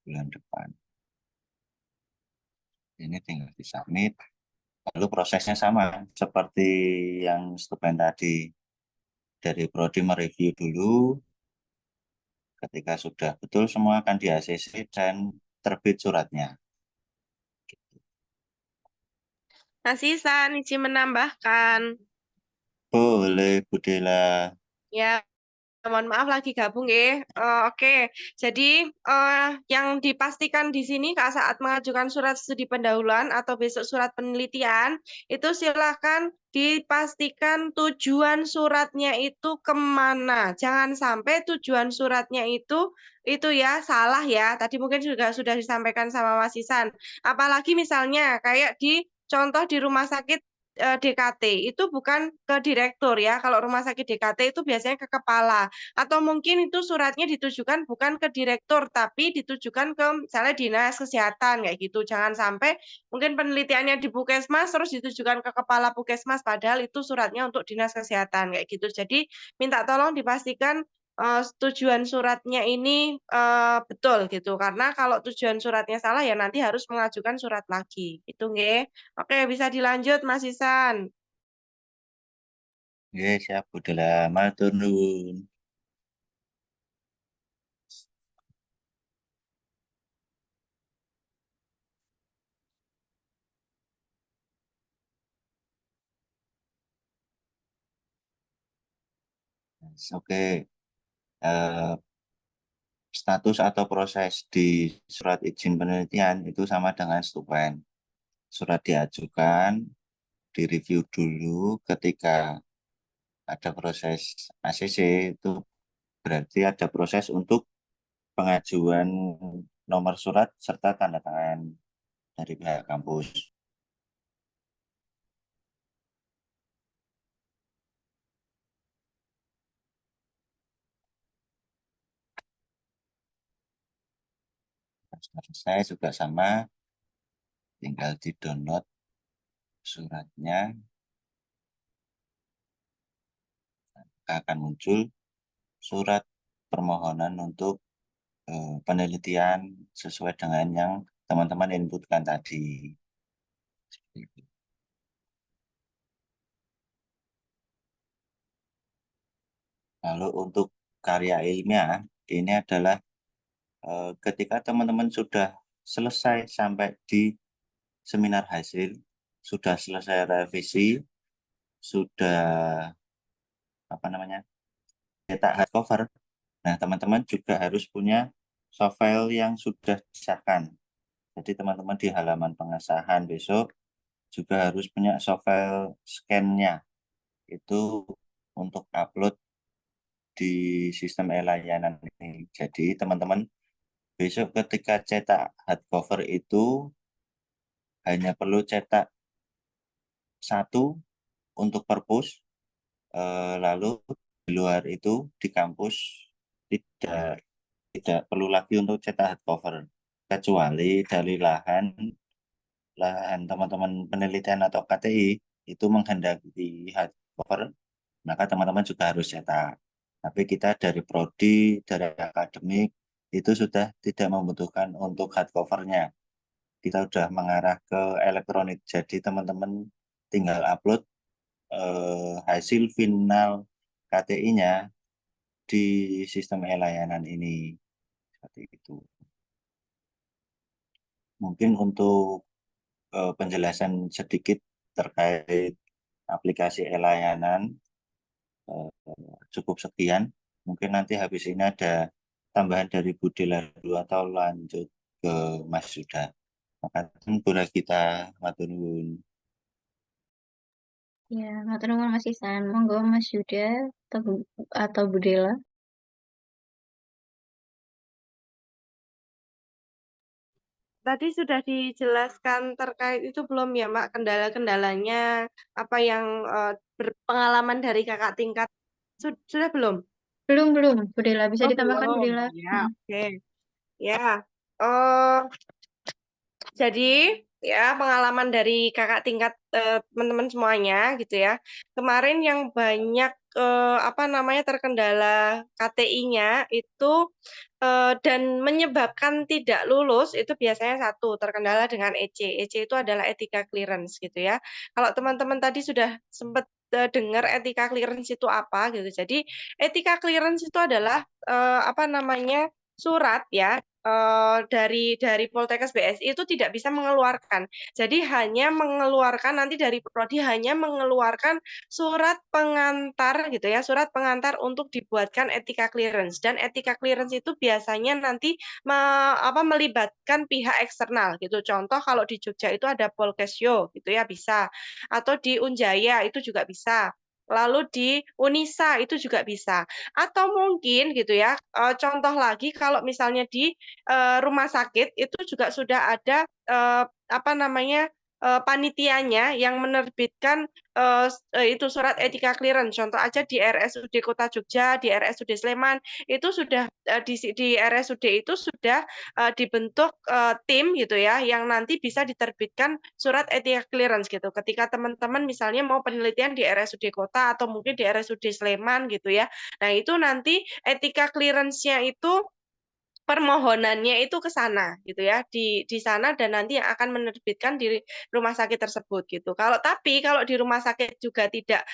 bulan depan. Ini tinggal disubmit. Lalu prosesnya sama seperti yang stupen tadi. Dari prodi mereview dulu, ketika sudah betul semua akan di ACC dan terbit suratnya. Mas Isan, izin menambahkan. Boleh, Bu Dela. Ya, mohon maaf lagi gabung ya. Oke, jadi yang dipastikan di sini saat mengajukan surat studi pendahuluan atau besok surat penelitian, itu silakan dipastikan tujuan suratnya itu kemana. Jangan sampai tujuan suratnya itu ya salah ya. Tadi mungkin juga sudah disampaikan sama Mas Isan. Apalagi misalnya kayak di contoh di rumah sakit DKT itu bukan ke direktur ya. Kalau rumah sakit DKT itu biasanya ke kepala. Atau mungkin itu suratnya ditujukan bukan ke direktur, tapi ditujukan ke misalnya dinas kesehatan kayak gitu. Jangan sampai mungkin penelitiannya di Puskesmas terus ditujukan ke kepala Puskesmas, padahal itu suratnya untuk dinas kesehatan kayak gitu. Jadi minta tolong dipastikan tujuan suratnya ini betul gitu. Karena kalau tujuan suratnya salah ya nanti harus mengajukan surat lagi. Itu nggih. Oke, bisa dilanjut Mas Isan. Ya, siap, Bu Dela. Matur nuwun. Oke, eh, status atau proses di surat izin penelitian itu sama dengan stupen. Surat diajukan, direview dulu, ketika ada proses ACC itu berarti ada proses untuk pengajuan nomor surat serta tanda tangan dari pihak kampus. Setelah selesai juga sama, tinggal di-download suratnya, akan muncul surat permohonan untuk penelitian sesuai dengan yang teman-teman inputkan tadi. Lalu untuk karya ilmiah, ini adalah ketika teman-teman sudah selesai sampai di seminar hasil, sudah selesai revisi, sudah cetak hardcover. Nah, teman-teman juga harus punya soft file yang sudah disahkan. Jadi teman-teman di halaman pengesahan besok juga harus punya soft file scan-nya. Itu untuk upload di sistem e-layanan ini. Jadi teman-teman besok ketika cetak hardcover itu hanya perlu cetak 1 untuk perpus, lalu di luar itu di kampus tidak perlu lagi untuk cetak hardcover, kecuali dari lahan teman-teman penelitian atau KTI itu menghendaki hardcover, maka teman-teman juga harus cetak. Tapi kita dari prodi, dari akademik itu sudah tidak membutuhkan untuk hardcovernya. Kita sudah mengarah ke elektronik, jadi teman-teman tinggal upload hasil final KTI-nya di sistem e-layanan ini. Seperti itu. Mungkin untuk penjelasan sedikit terkait aplikasi e-layanan cukup sekian. Mungkin nanti habis ini ada tambahan dari Bu Dela dulu atau lanjut ke Mas Yuda. Makasih Bu Ragita, matur nuwun. Ya, matur nuwun Mas Isan. Monggo Mas Yuda atau Bu Dela. Tadi sudah dijelaskan terkait itu belum ya, Mak? Kendala-kendalanya, apa yang berpengalaman dari kakak tingkat. Sudah belum? Belum, Bu Dela. Bisa ditambahkan Bu Belum. Dela? Ya, oke. Ya, jadi ya pengalaman dari kakak tingkat teman-teman semuanya gitu ya. Kemarin yang banyak terkendala KTI-nya itu dan menyebabkan tidak lulus itu biasanya satu terkendala dengan EC. EC itu adalah etika clearance gitu ya. Kalau teman-teman tadi sudah sempat dengar etika clearance itu apa gitu. Jadi etika clearance itu adalah surat ya dari Poltekkes BSI itu tidak bisa mengeluarkan. Jadi hanya mengeluarkan nanti dari prodi hanya mengeluarkan surat pengantar gitu ya, surat pengantar untuk dibuatkan etika clearance dan etika clearance itu biasanya nanti melibatkan pihak eksternal gitu. Contoh kalau di Jogja itu ada Polkesyo gitu ya bisa atau di Unjaya itu juga bisa. Lalu di Unisa itu juga bisa. Atau mungkin gitu ya, contoh lagi kalau misalnya di rumah sakit itu juga sudah ada panitianya yang menerbitkan itu surat etika clearance. Contoh aja di RSUD Kota Jogja, di RSUD Sleman itu sudah di RSUD itu sudah dibentuk tim gitu ya yang nanti bisa diterbitkan surat etika clearance gitu. Ketika teman-teman misalnya mau penelitian di RSUD Kota atau mungkin di RSUD Sleman gitu ya. Nah, itu nanti etika clearance-nya itu permohonannya itu ke sana gitu ya di sana dan nanti yang akan menerbitkan di rumah sakit tersebut gitu. Kalau di rumah sakit juga tidak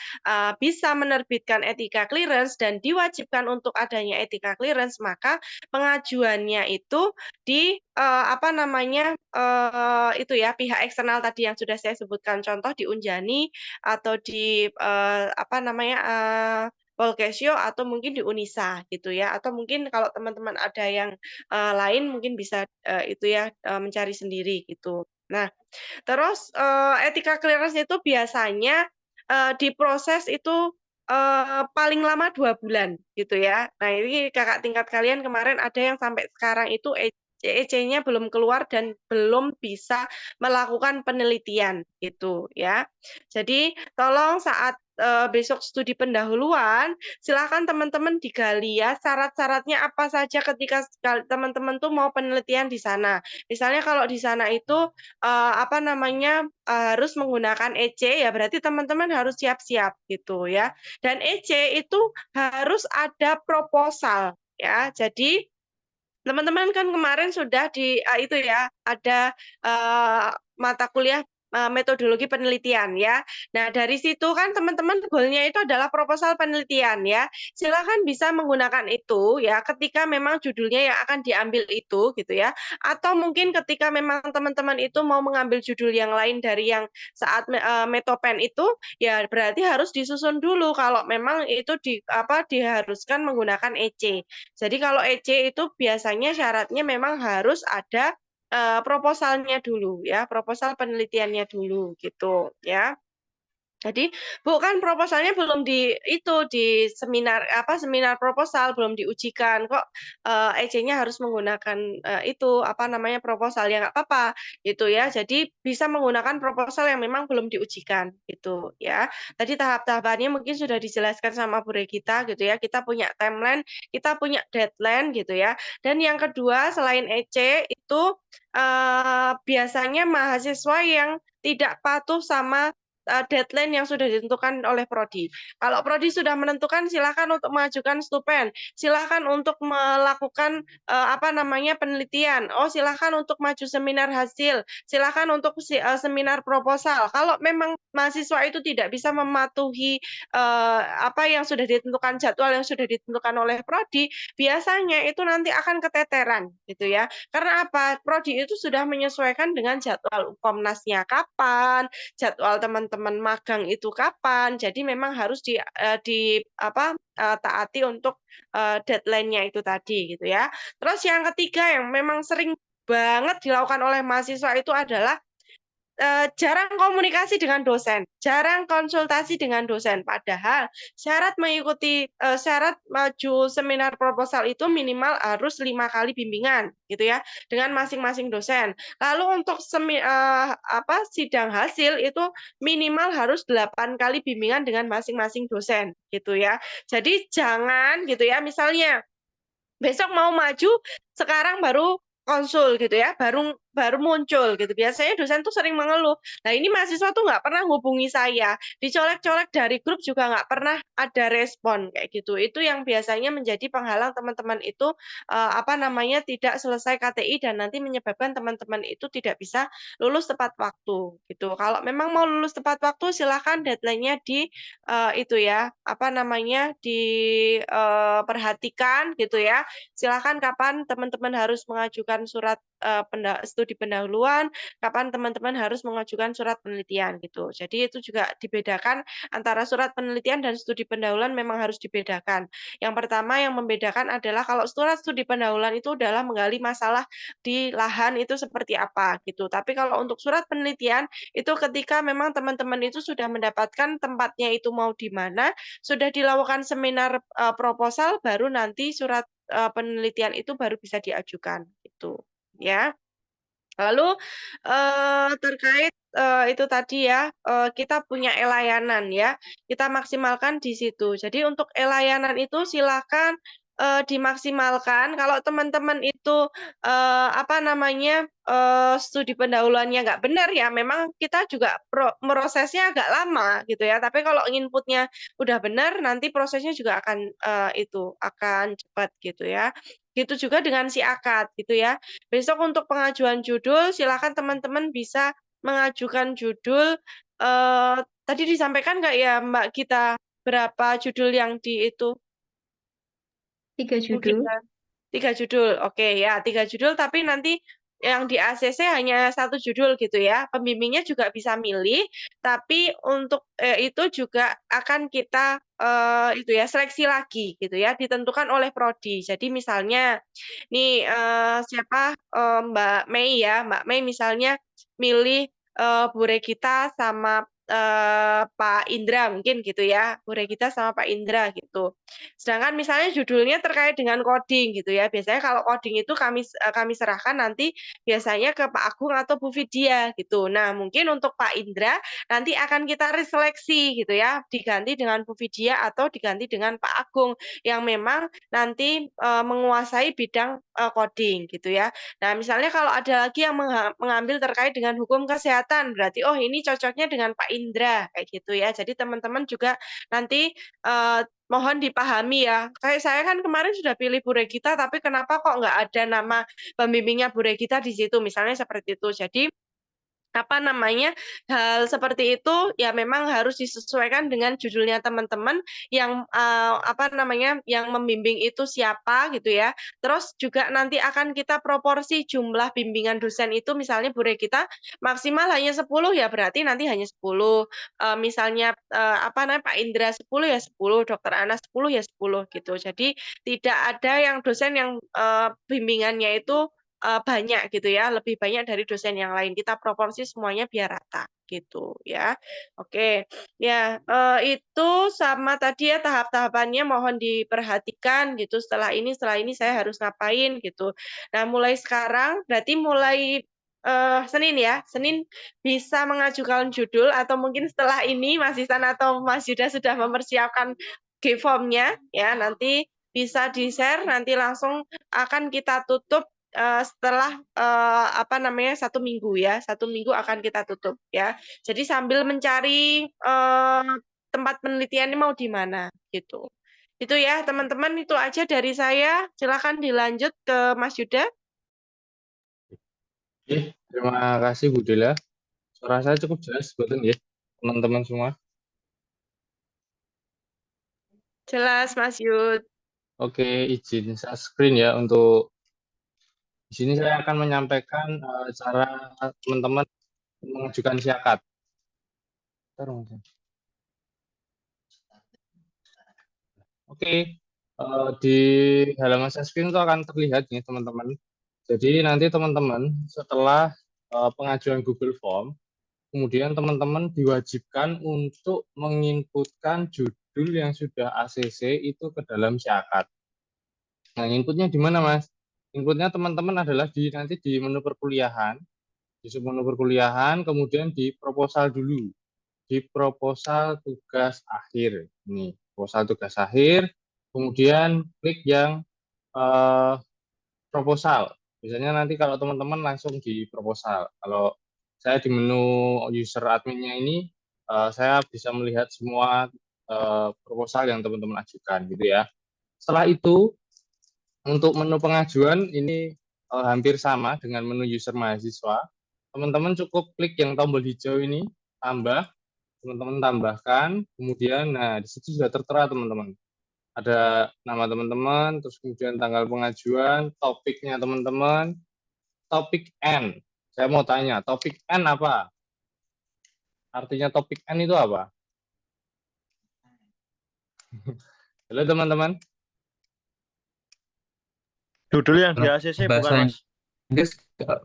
bisa menerbitkan etika clearance dan diwajibkan untuk adanya etika clearance maka pengajuannya itu di itu ya pihak eksternal tadi yang sudah saya sebutkan contoh di Unjani atau di Polkesyo atau mungkin di Unisa gitu ya atau mungkin kalau teman-teman ada yang lain mungkin bisa itu ya mencari sendiri gitu. Nah, terus etika clearance itu biasanya diproses itu paling lama 2 bulan gitu ya. Nah, ini kakak tingkat kalian kemarin ada yang sampai sekarang itu EC-nya belum keluar dan belum bisa melakukan penelitian gitu ya. Jadi tolong saat besok studi pendahuluan, silakan teman-teman digali ya syarat-syaratnya apa saja ketika teman-teman tuh mau penelitian di sana. Misalnya kalau di sana itu harus menggunakan EC ya berarti teman-teman harus siap-siap gitu ya. Dan EC itu harus ada proposal ya. Jadi teman-teman kan kemarin sudah di itu ya, ada mata kuliah metodologi penelitian ya. Nah, dari situ kan teman-teman goalnya itu adalah proposal penelitian ya. Silakan bisa menggunakan itu ya ketika memang judulnya yang akan diambil itu gitu ya. Atau mungkin ketika memang teman-teman itu mau mengambil judul yang lain dari yang saat Metopen itu ya berarti harus disusun dulu kalau memang itu diharuskan menggunakan EC. Jadi kalau EC itu biasanya syaratnya memang harus ada proposalnya dulu ya, proposal penelitiannya dulu gitu ya. Jadi, Bu, kan proposalnya belum di seminar proposal belum diujikan kok EC-nya harus menggunakan proposal ya nggak apa-apa gitu ya. Jadi bisa menggunakan proposal yang memang belum diujikan gitu ya. Tadi tahap-tahapannya mungkin sudah dijelaskan sama Bu Regita gitu ya. Kita punya timeline, kita punya deadline gitu ya. Dan yang kedua selain EC itu biasanya mahasiswa yang tidak patuh sama deadline yang sudah ditentukan oleh prodi. Kalau prodi sudah menentukan, silakan untuk mengajukan stupen, silakan untuk melakukan penelitian. Oh, silakan untuk maju seminar hasil, silakan untuk seminar proposal. Kalau memang mahasiswa itu tidak bisa mematuhi apa yang sudah ditentukan, jadwal yang sudah ditentukan oleh prodi, biasanya itu nanti akan keteteran, gitu ya. Karena apa? Prodi itu sudah menyesuaikan dengan jadwal Komnasnya kapan, jadwal teman-teman magang itu kapan. Jadi memang harus taati untuk deadline-nya itu tadi gitu ya. Terus yang ketiga yang memang sering banget dilakukan oleh mahasiswa itu adalah jarang komunikasi dengan dosen, jarang konsultasi dengan dosen. Padahal syarat maju seminar proposal itu minimal harus 5 kali bimbingan, gitu ya, dengan masing-masing dosen. Lalu untuk sidang hasil itu minimal harus 8 kali bimbingan dengan masing-masing dosen, gitu ya. Jadi jangan gitu ya, misalnya besok mau maju, sekarang baru konsul gitu ya, baru muncul gitu. Biasanya dosen tuh sering mengeluh. Nah ini mahasiswa tuh nggak pernah hubungi saya, dicolek-colek dari grup juga nggak pernah ada respon kayak gitu. Itu yang biasanya menjadi penghalang teman-teman itu tidak selesai KTI dan nanti menyebabkan teman-teman itu tidak bisa lulus tepat waktu gitu. Kalau memang mau lulus tepat waktu, silahkan deadline-nya diperhatikan gitu ya. Silakan kapan teman-teman harus mengajukan surat studi pendahuluan, kapan teman-teman harus mengajukan surat penelitian gitu. Jadi itu juga dibedakan antara surat penelitian dan studi pendahuluan memang harus dibedakan. Yang pertama yang membedakan adalah kalau surat studi pendahuluan itu adalah menggali masalah di lahan itu seperti apa gitu. Tapi kalau untuk surat penelitian itu ketika memang teman-teman itu sudah mendapatkan tempatnya itu mau di mana, sudah dilakukan seminar proposal, baru nanti surat penelitian itu baru bisa diajukan gitu ya. Lalu terkait itu tadi ya, kita punya elayanan ya, kita maksimalkan di situ. Jadi untuk elayanan itu silakan dimaksimalkan. Kalau teman-teman itu studi pendahuluannya nggak benar ya, memang kita juga prosesnya agak lama gitu ya. Tapi kalau inputnya udah benar, nanti prosesnya juga akan cepat gitu ya. Gitu juga dengan si akad gitu ya. Besok untuk pengajuan judul, silakan teman-teman bisa mengajukan judul. Tadi disampaikan nggak ya Mbak Gita berapa judul yang di itu? 3 judul. 3 judul, oke ya 3 judul, tapi nanti yang di ACC hanya 1 judul gitu ya. Pembimbingnya juga bisa milih, tapi untuk itu juga akan kita seleksi lagi gitu ya, ditentukan oleh prodi. Jadi misalnya nih Mbak Mei ya, Mbak Mei misalnya milih Bu Regita sama Pak Indra mungkin gitu ya, Bu Regita sama Pak Indra gitu. Sedangkan misalnya judulnya terkait dengan coding gitu ya. Biasanya kalau coding itu kami serahkan nanti biasanya ke Pak Agung atau Bu Vidya gitu. Nah, mungkin untuk Pak Indra nanti akan kita reseleksi gitu ya, diganti dengan Bu Vidya atau diganti dengan Pak Agung yang memang nanti menguasai bidang coding gitu ya. Nah, misalnya kalau ada lagi yang mengambil terkait dengan hukum kesehatan, berarti oh ini cocoknya dengan Pak Indra kayak gitu ya. Jadi teman-teman juga nanti mohon dipahami ya. Kayak saya kan kemarin sudah pilih Bu Regita, tapi kenapa kok nggak ada nama pembimbingnya Bu Regita di situ, misalnya seperti itu. Jadi apa namanya, hal seperti itu ya memang harus disesuaikan dengan judulnya teman-teman yang apa namanya, yang membimbing itu siapa gitu ya. Terus juga nanti akan kita proporsi jumlah bimbingan dosen itu, misalnya Bu Regita maksimal hanya 10 ya berarti nanti hanya 10. Misalnya apa namanya, Pak Indra 10 ya 10, Dokter Ana 10 ya 10 gitu. Jadi tidak ada yang dosen yang bimbingannya itu banyak gitu ya, lebih banyak dari dosen yang lain. Kita proporsi semuanya biar rata gitu ya. Oke. Ya, itu sama tadi ya tahap-tahapannya mohon diperhatikan gitu. Setelah ini saya harus ngapain gitu. Nah, mulai sekarang berarti mulai Senin ya. Senin bisa mengajukan judul atau mungkin setelah ini Mas Ihsan atau Mas Yuda sudah mempersiapkan G-form-nya ya. Nanti bisa di-share, nanti langsung akan kita tutup setelah apa namanya 1 minggu ya, 1 minggu akan kita tutup ya. Jadi sambil mencari tempat penelitiannya mau di mana gitu. Itu ya teman-teman, itu aja dari saya. Silakan dilanjut ke Mas Yuda. Oke, terima kasih Bu Dela. Suara saya cukup jelas, betul ya, teman-teman semua. Jelas Mas Yud. Oke, izin share screen ya untuk di sini saya akan menyampaikan cara teman-teman mengajukan syakat. Oke, di halaman share screen itu akan terlihat nih teman-teman. Jadi nanti teman-teman setelah pengajuan Google Form, kemudian teman-teman diwajibkan untuk menginputkan judul yang sudah ACC itu ke dalam syakat. Nah, inputnya di mana, Mas? Inputnya teman-teman adalah nanti di menu perkuliahan, di menu perkuliahan, kemudian di proposal dulu, di proposal tugas akhir. Ini proposal tugas akhir, kemudian klik yang proposal. Biasanya nanti kalau teman-teman langsung di proposal. Kalau saya di menu user adminnya ini, saya bisa melihat semua proposal yang teman-teman ajukan gitu ya. Setelah itu, untuk menu pengajuan ini hampir sama dengan menu user mahasiswa. Teman-teman cukup klik yang tombol hijau ini, tambah, teman-teman tambahkan, kemudian nah di situ sudah tertera teman-teman. Ada nama teman-teman, terus kemudian tanggal pengajuan, topiknya teman-teman, topik N. Saya mau tanya, topik N apa? Artinya topik N itu apa? Halo teman-teman. Judul yang di ACC bukan Mas? Inggris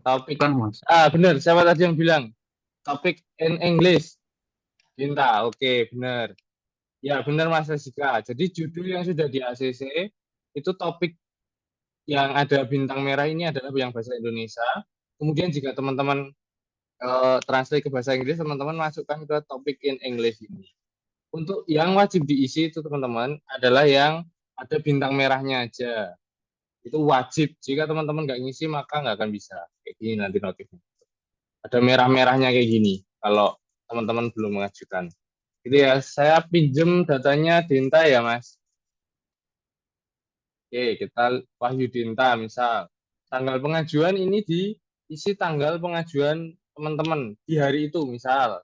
Topik bukan Mas. benar, siapa tadi yang bilang? Topik in English. Cinta, oke, benar. Ya, benar Mas Jessica. Jadi judul yang sudah di ACC itu topik yang ada bintang merah ini adalah yang bahasa Indonesia. Kemudian jika teman-teman translate ke bahasa Inggris, teman-teman masukkan ke topik in English ini. Untuk yang wajib diisi itu teman-teman adalah yang ada bintang merahnya aja. Itu wajib. Jika teman-teman nggak ngisi maka nggak akan bisa. Kayak gini nanti notifnya. Ada merah-merahnya kayak gini kalau teman-teman belum mengajukan. Gitu ya, saya pinjem datanya Dinta ya Mas. Oke, kita Wahyu Dinta misal. Tanggal pengajuan ini diisi tanggal pengajuan teman-teman di hari itu misal.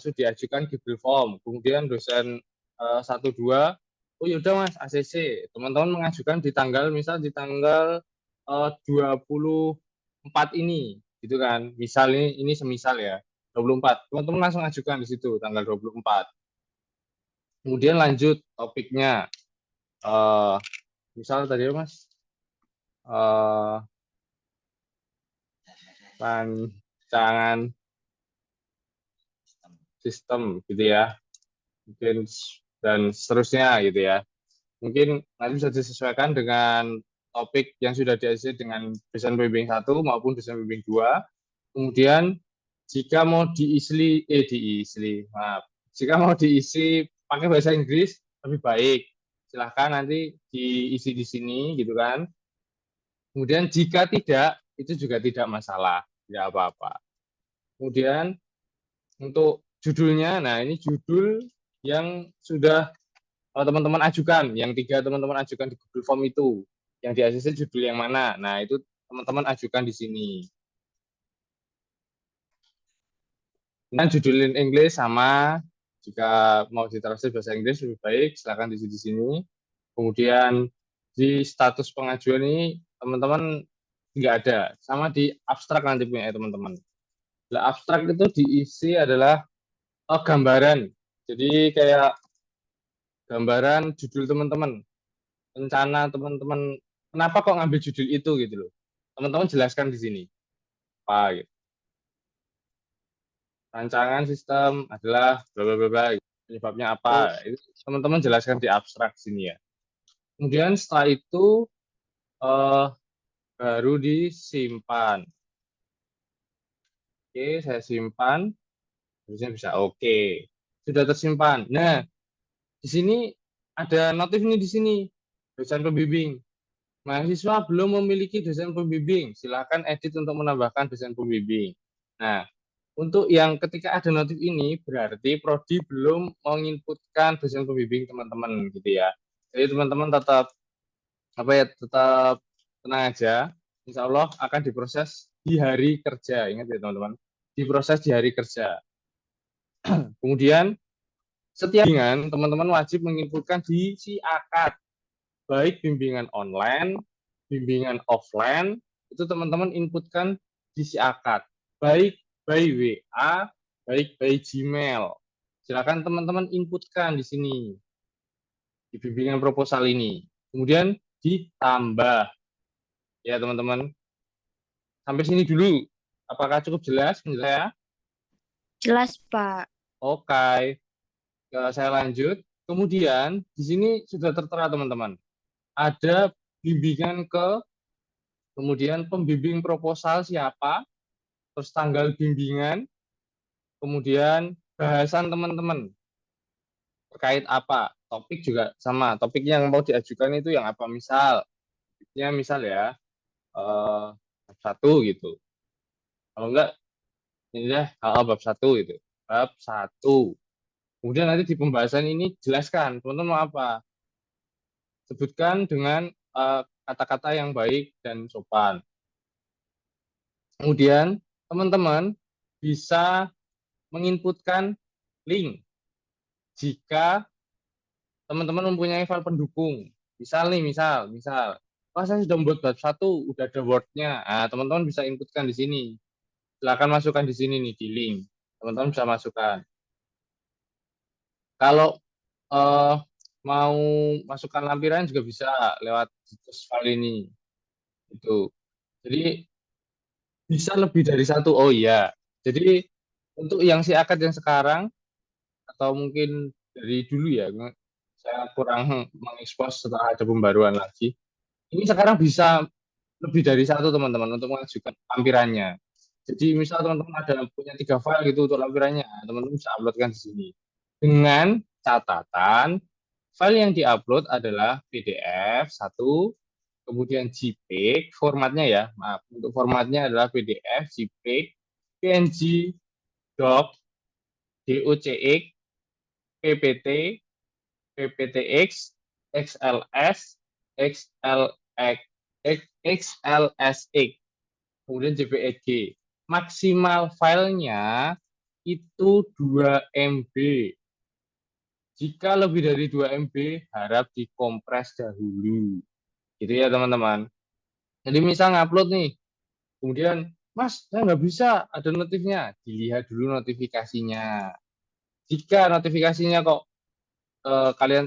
Sudah diajukan Google Form, kemudian dosen 1-2, oh yaudah Mas ACC, teman-teman mengajukan di tanggal misal di tanggal 24 ini, gitu kan. Misal ini semisal ya. 24, teman-teman langsung ajukan di situ tanggal 24. Kemudian lanjut topiknya, misal tadi Mas, rancangan sistem gitu ya, mungkin dan seterusnya gitu ya. Mungkin nanti bisa disesuaikan dengan topik yang sudah diisi dengan dosen pembimbing 1 maupun dosen pembimbing 2. Kemudian jika mau diisi pakai bahasa Inggris lebih baik. Silahkan nanti diisi di sini gitu kan. Kemudian jika tidak, itu juga tidak masalah, tidak apa-apa. Kemudian untuk judulnya, nah ini judul yang sudah Kalau teman-teman ajukan, yang 3 teman-teman ajukan di Google Form itu, yang di ACC judul yang mana? Nah, itu teman-teman ajukan di sini. Dan judul Inggris sama, jika mau ditranslate bahasa Inggris lebih baik, silakan di sini. Kemudian di status pengajuan ini teman-teman nggak ada, sama di abstrak nanti punya teman-teman. Nah, abstrak itu diisi adalah gambaran. Jadi kayak gambaran judul teman-teman, rencana teman-teman, kenapa kok ngambil judul itu gitu loh. Teman-teman jelaskan di sini. Apa gitu. Rancangan sistem adalah bla bla bla, penyebabnya apa? Itu teman-teman jelaskan di abstrak sini ya. Kemudian setelah itu baru disimpan. Oke, saya simpan. Harusnya bisa oke. Sudah tersimpan. Nah, di sini ada notif nih di sini. Dosen pembimbing. Mahasiswa belum memiliki dosen pembimbing. Silakan edit untuk menambahkan dosen pembimbing. Nah, untuk yang ketika ada notif ini berarti prodi belum menginputkan dosen pembimbing teman-teman gitu ya. Jadi teman-teman tetap tetap tenang aja. Insya Allah akan diproses di hari kerja. Ingat ya teman-teman, diproses di hari kerja. Kemudian setiap bimbingan teman-teman wajib menginputkan di si akad, baik bimbingan online, bimbingan offline, itu teman-teman inputkan di si akad, baik by WA, baik by Gmail. Silakan teman-teman inputkan di sini di bimbingan proposal ini. Kemudian ditambah ya teman-teman. Sampai sini dulu. Apakah cukup jelas menurut saya? Jelas, Pak. Oke. Saya lanjut. Kemudian di sini sudah tertera teman-teman. Ada bimbingan kemudian pembimbing proposal siapa, terus tanggal bimbingan, kemudian bahasan teman-teman terkait apa, topik juga sama, topik yang mau diajukan itu yang apa, misal ya bab 1 gitu, kalau enggak ini deh bab 1 gitu, bab 1. Kemudian nanti di pembahasan ini jelaskan teman-teman mau apa, sebutkan dengan kata-kata yang baik dan sopan. Kemudian teman-teman bisa menginputkan link jika teman-teman mempunyai file pendukung. Misal, wah saya sudah membuat bab 1, udah ada Word-nya. Nah, teman-teman bisa inputkan di sini. Silakan masukkan di sini nih, di link. Teman-teman bisa masukkan. Kalau mau masukkan lampiran juga bisa lewat situs file ini. Itu. Jadi bisa lebih dari 1. Oh iya. Jadi untuk yang si akad yang sekarang atau mungkin dari dulu ya, saya kurang mengekspos setelah ada pembaruan lagi. Ini sekarang bisa lebih dari 1 teman-teman untuk mengajukan lampirannya. Jadi misal teman-teman ada punya 3 file gitu untuk lampirannya, teman-teman bisa uploadkan di sini. Dengan catatan file yang diupload adalah PDF 1, kemudian JPEG formatnya ya, maaf, untuk formatnya adalah PDF, JPEG, PNG, doc, docx, PPT, PPTX, XLS, XLX, XLSX, kemudian JPEG. Maksimal filenya itu 2 MB. Jika lebih dari 2 MB, harap dikompres dahulu. Gitu ya teman-teman. Jadi misal ngupload nih, kemudian, Mas, saya nggak bisa, ada notifnya. Dilihat dulu notifikasinya. Jika notifikasinya kok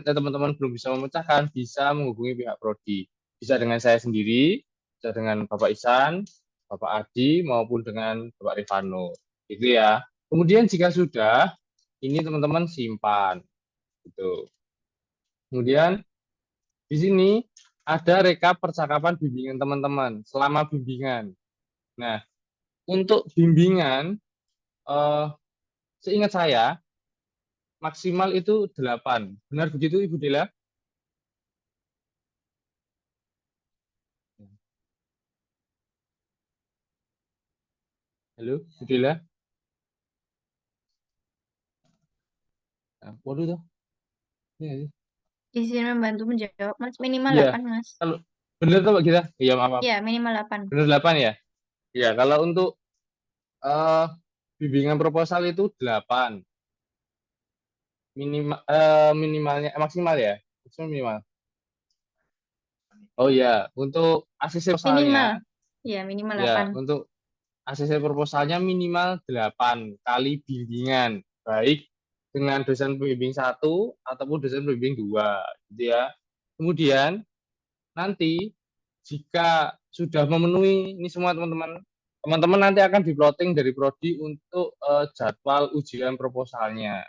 teman-teman belum bisa memecahkan, bisa menghubungi pihak prodi. Bisa dengan saya sendiri, bisa dengan Bapak Isan, Bapak Adi, maupun dengan Bapak Rifano. Gitu ya. Kemudian jika sudah, ini teman-teman simpan. Gitu. Kemudian di sini ada rekap percakapan bimbingan teman-teman selama bimbingan. Nah, untuk bimbingan, seingat saya, maksimal itu 8. Benar begitu, Ibu Dela? Halo, Ibu Dela? Nah, waduh tuh. Ini, izin membantu menjawab, Mas. Minimal Iya. 8, Mas. Kalau bener tuh Mbak Gita? Iya, maaf. Iya, minimal 8. Bener 8 ya? Iya, kalau untuk eh bimbingan proposal itu 8. Minimalnya maksimal ya? Maksimal minimal. Oh iya, untuk ACC Minimal. proposalnya Iya, minimal ya, 8. untuk ACC proposalnya minimal 8 kali bimbingan, baik dengan dosen pembimbing 1 ataupun dosen pembimbing 2, gitu ya. Kemudian nanti jika sudah memenuhi ini semua teman-teman nanti akan diplotting dari prodi untuk jadwal ujian proposalnya.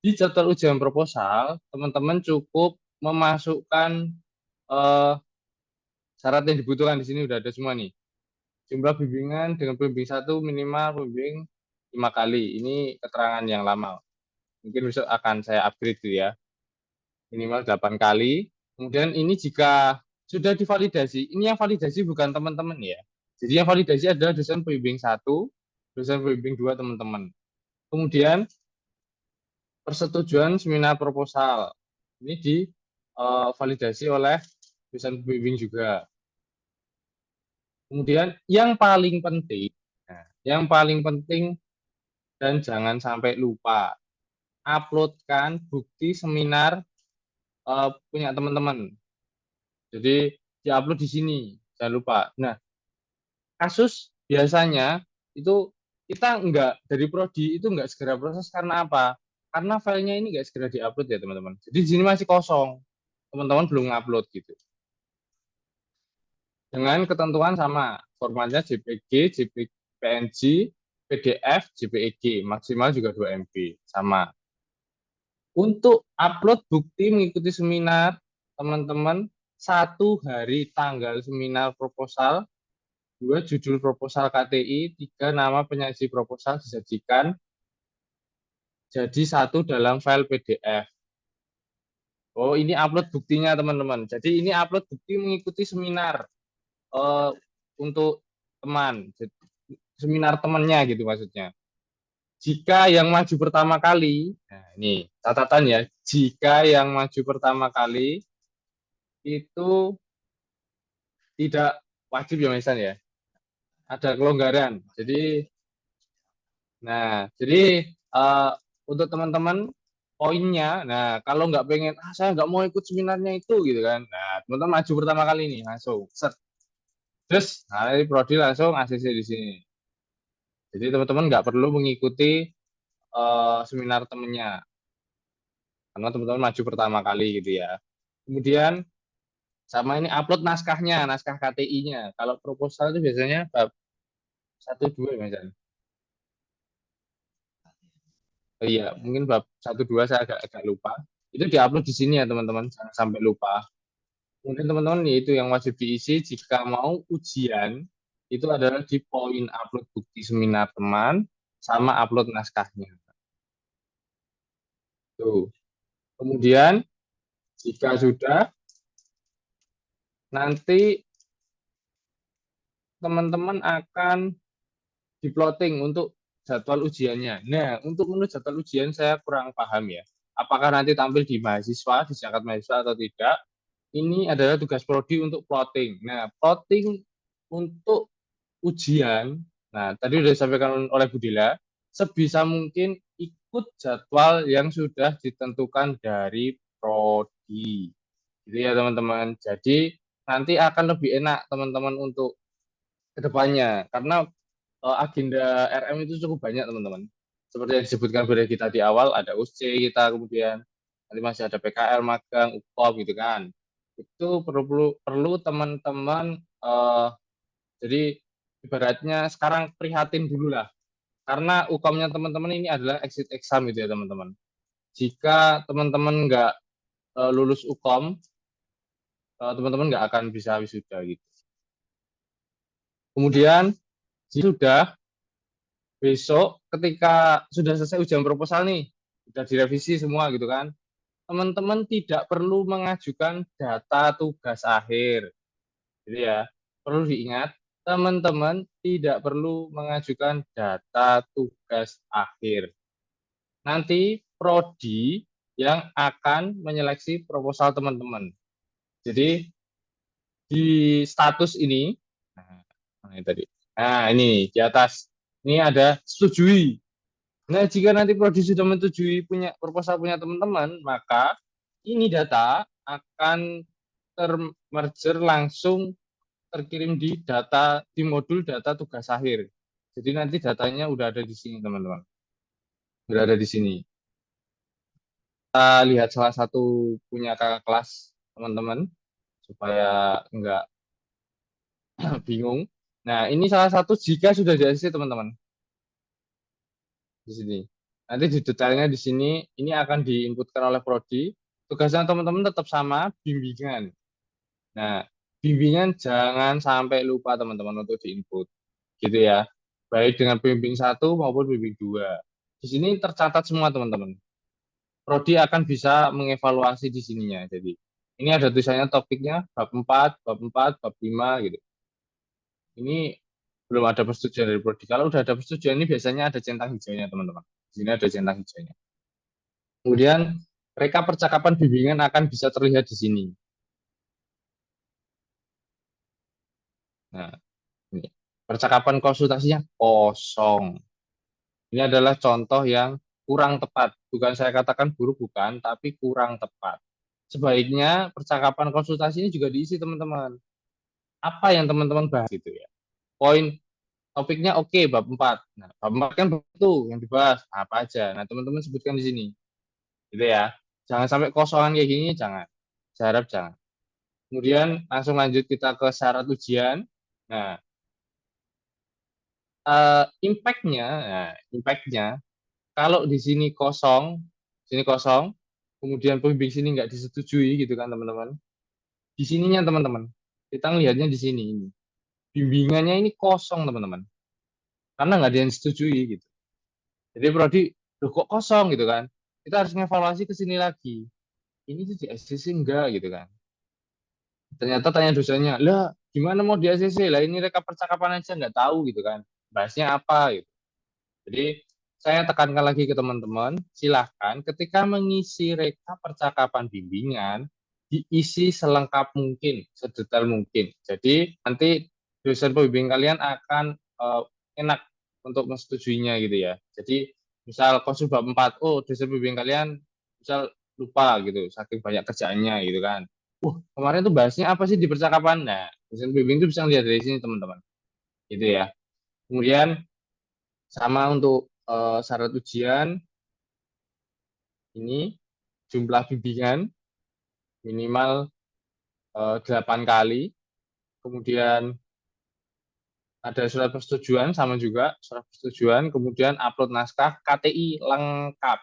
Di jadwal ujian proposal, teman-teman cukup memasukkan syarat yang dibutuhkan di sini udah ada semua nih. Jumlah bimbingan dengan pembimbing 1 minimal pembimbing 5 kali. Ini keterangan yang lama. Mungkin besok akan saya upgrade tuh ya. Minimal 8 kali. Kemudian ini jika sudah divalidasi, ini yang validasi bukan teman-teman ya. Jadi yang validasi adalah dosen pembimbing 1, dosen pembimbing 2 teman-teman. Kemudian persetujuan seminar proposal. Ini divalidasi oleh dosen pembimbing juga. Kemudian yang paling penting dan jangan sampai lupa, uploadkan bukti seminar punya teman-teman. Jadi diupload di sini, jangan lupa. Nah, kasus biasanya itu kita dari prodi itu nggak segera proses karena apa? Karena filenya ini nggak segera diupload ya teman-teman. Jadi di sini masih kosong, teman-teman belum ngupload gitu. Dengan ketentuan sama, formatnya JPG, PNG, PDF, JPEG, maksimal juga 2 MB, sama. Untuk upload bukti mengikuti seminar, teman-teman, 1 hari tanggal seminar proposal, 2 judul proposal KTI, 3 nama penyaji proposal disajikan, jadi 1 dalam file PDF. Oh, ini upload buktinya, teman-teman. Jadi ini upload bukti mengikuti seminar untuk teman, seminar temannya gitu maksudnya. Jika yang maju pertama kali, nah ini catatan ya, jika yang maju pertama kali itu tidak wajib ya misalnya ya, ada kelonggaran. Jadi, untuk teman-teman poinnya, nah kalau nggak pengen, saya nggak mau ikut seminarnya itu gitu kan, nah teman-teman maju pertama kali nih langsung, set. Terus, nah ini prodi langsung ACC di sini. Jadi teman-teman nggak perlu mengikuti seminar temennya, karena teman-teman maju pertama kali gitu ya. Kemudian sama ini upload naskahnya, naskah KTI-nya. Kalau proposal itu biasanya bab 1-2 misalnya. Oh iya, mungkin bab 1-2 saya agak lupa. Itu diupload di sini ya teman-teman, jangan sampai lupa. Kemudian teman-teman yaitu yang wajib diisi jika mau ujian itu adalah di poin upload bukti seminar teman sama upload naskahnya. Tuh. Kemudian jika sudah, nanti teman-teman akan diplotting untuk jadwal ujiannya. Nah, untuk menurut jadwal ujian saya kurang paham ya. Apakah nanti tampil di mahasiswa, di zakat mahasiswa atau tidak? Ini adalah tugas prodi untuk plotting. Nah, plotting untuk ujian, nah tadi sudah disampaikan oleh Bu Dila, sebisa mungkin ikut jadwal yang sudah ditentukan dari prodi. Gitu ya teman-teman. Jadi nanti akan lebih enak teman-teman untuk kedepannya, karena agenda RM itu cukup banyak teman-teman. Seperti yang disebutkan pada kita di awal, ada USC kita, kemudian nanti masih ada PKL, magang, UKOP gitu kan. Itu perlu teman-teman, jadi ibaratnya sekarang prihatin dulu lah. Karena UKOM-nya teman-teman ini adalah exit exam gitu ya teman-teman. Jika teman-teman nggak lulus UKOM, teman-teman nggak akan bisa wisuda gitu. Kemudian sudah besok ketika sudah selesai ujian proposal nih, sudah direvisi semua gitu kan, teman-teman tidak perlu mengajukan data tugas akhir. Jadi ya, perlu diingat, teman-teman tidak perlu mengajukan data tugas akhir. Nanti prodi yang akan menyeleksi proposal teman-teman. Jadi di status ini, ini tadi. Nah, ini di atas. Ini ada setujui. Nah, jika nanti prodi sudah menyetujui punya proposal punya teman-teman, maka ini data akan termerger langsung terkirim di data di modul data tugas akhir. Jadi nanti datanya udah ada di sini, teman-teman. Udah ada di sini. Kita lihat salah satu punya kakak kelas teman-teman supaya enggak bingung. Nah, ini salah satu jika sudah di ACC, teman-teman. Di sini. Nanti di detailnya di sini, ini akan diinputkan oleh prodi. Tugasnya teman-teman tetap sama, bimbingan. Nah, bimbingan jangan sampai lupa teman-teman untuk diinput. Gitu ya. Baik dengan pembimbing 1 maupun pembimbing 2. Di sini tercatat semua teman-teman. Prodi akan bisa mengevaluasi di sininya. Jadi, ini ada tulisannya topiknya, bab 4, bab 4, bab 5, gitu. Ini belum ada persetujuan dari prodi. Kalau udah ada persetujuan ini biasanya ada centang hijaunya teman-teman. Di sini ada centang hijaunya. Kemudian reka percakapan bimbingan akan bisa terlihat di sini. Nah, ini percakapan konsultasinya kosong. Ini adalah contoh yang kurang tepat. Bukan saya katakan buruk, bukan, tapi kurang tepat. Sebaiknya percakapan konsultasi ini juga diisi teman-teman. Apa yang teman-teman bahas gitu ya. Poin topiknya oke, bab 4. Nah, bab 4 kan itu yang dibahas, apa aja. Nah, teman-teman sebutkan di sini. Gitu ya. Jangan sampai kosongan kayak gini, jangan. Saya harap jangan. Kemudian langsung lanjut kita ke syarat ujian. Nah, impact-nya, kalau di sini kosong, kemudian pembimbing sini nggak disetujui gitu kan teman-teman. Di sininya teman-teman, kita ngelihatnya di sini. Bimbingannya ini kosong teman-teman. Karena nggak ada yang disetujui gitu. Jadi prodi, loh kok kosong gitu kan. Kita harus ngevaluasi ke sini lagi. Ini tuh di ACC enggak gitu kan. Ternyata tanya dosennya, lah gimana mau di ACC? Lah ini reka percakapan aja nggak tahu gitu kan. Bahasnya apa gitu. Jadi saya tekankan lagi ke teman-teman, silahkan ketika mengisi reka percakapan bimbingan, diisi selengkap mungkin, sedetail mungkin. Jadi nanti dosen pembimbing kalian akan enak untuk menyetujui gitu ya. Jadi misal konsul bab 4, oh dosen pembimbing kalian misal lupa gitu, saking banyak kerjaannya gitu kan. Kemarin tuh bahasnya apa sih di percakapan? Nah, dosen pembimbing itu bisa lihat dari sini teman-teman. Gitu ya. Kemudian sama untuk syarat ujian, ini jumlah bimbingan minimal 8 kali. Kemudian ada surat persetujuan, sama juga surat persetujuan. Kemudian upload naskah KTI lengkap.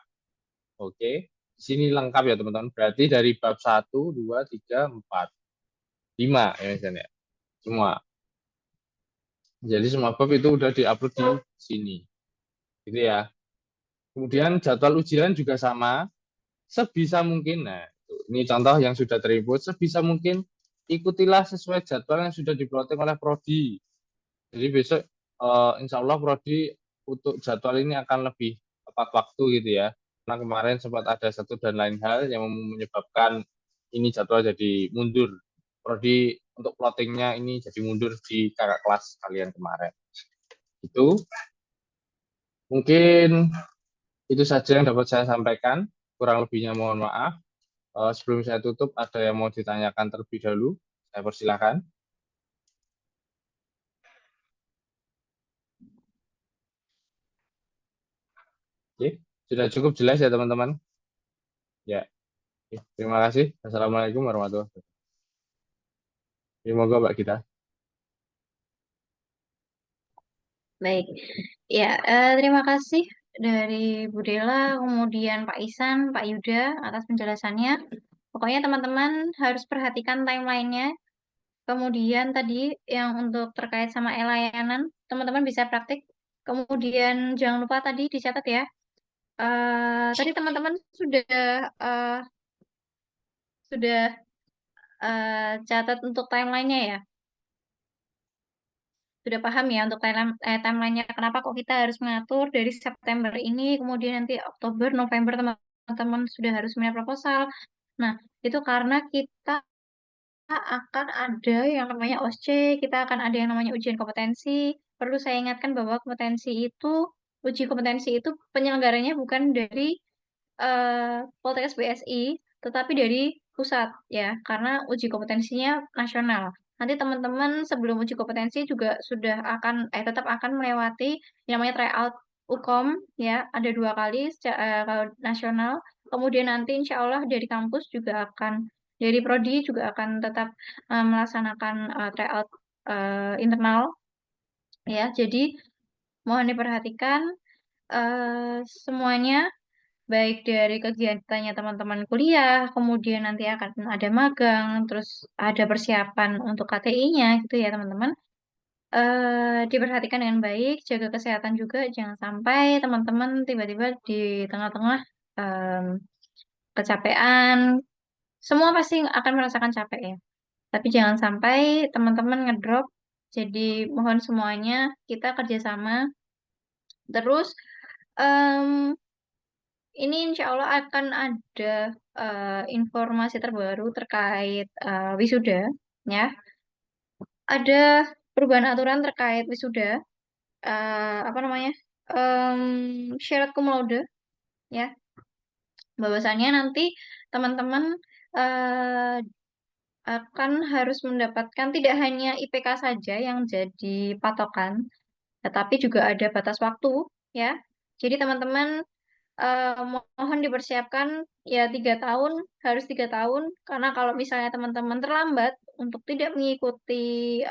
Oke, di sini lengkap ya teman-teman. Berarti dari bab 1, 2, 3, 4, 5 ya misalnya. Semua. Jadi semua bab itu udah diupload di sini. Gitu ya. Kemudian jadwal ujian juga sama. Sebisa mungkin, nah ini contoh yang sudah terinput, sebisa mungkin ikutilah sesuai jadwal yang sudah diplotting oleh prodi. Jadi besok insya Allah prodi untuk jadwal ini akan lebih tepat waktu gitu ya. Karena kemarin sempat ada satu dan lain hal yang menyebabkan ini jadwal jadi mundur. Prodi untuk plottingnya ini jadi mundur di kakak kelas kalian kemarin. Itu mungkin itu saja yang dapat saya sampaikan. Kurang lebihnya mohon maaf. Sebelum saya tutup, ada yang mau ditanyakan terlebih dahulu? Saya persilahkan. Oke, sudah cukup jelas ya teman-teman? Ya, oke, terima kasih. Assalamualaikum warahmatullahi wabarakatuh. Semoga Mbak kita. Baik, ya terima kasih dari Bu Dela, kemudian Pak Isan, Pak Yuda atas penjelasannya. Pokoknya teman-teman harus perhatikan timelinenya. Kemudian tadi yang untuk terkait sama layanan, teman-teman bisa praktik. Kemudian jangan lupa tadi dicatat ya. Tadi teman-teman sudah catat untuk timelinenya ya. Sudah paham ya untuk timelinenya kenapa kok kita harus mengatur dari September ini, kemudian nanti Oktober, November teman teman-teman sudah harus punya proposal. Nah, itu karena kita akan ada yang namanya OSCE, kita akan ada yang namanya ujian kompetensi. Perlu saya ingatkan bahwa uji kompetensi itu penyelenggaranya bukan dari Poltekkes BSI, tetapi dari pusat ya, karena uji kompetensinya nasional. Nanti teman-teman sebelum uji kompetensi juga tetap akan melewati yang namanya tryout UKOM ya, ada 2 kali kalau nasional. Kemudian nanti insya Allah dari Prodi juga akan tetap melaksanakan tryout internal ya. Jadi mohon diperhatikan semuanya, baik dari kegiatannya teman-teman kuliah, kemudian nanti akan ada magang, terus ada persiapan untuk KTI-nya gitu ya teman-teman. Diperhatikan dengan baik, jaga kesehatan juga, jangan sampai teman-teman tiba-tiba di tengah-tengah kecapean. Semua pasti akan merasakan capek ya, tapi jangan sampai teman-teman ngedrop. Jadi mohon semuanya kita kerjasama. Terus ini insya Allah akan ada informasi terbaru terkait wisuda, ya. Ada perubahan aturan terkait wisuda, apa namanya, syarat cum laude, ya. Bahwasannya nanti teman-teman eh, akan harus mendapatkan tidak hanya IPK saja yang jadi patokan, tetapi juga ada batas waktu, ya. Jadi teman-teman mohon dipersiapkan ya 3 tahun, harus 3 tahun, karena kalau misalnya teman-teman terlambat untuk tidak mengikuti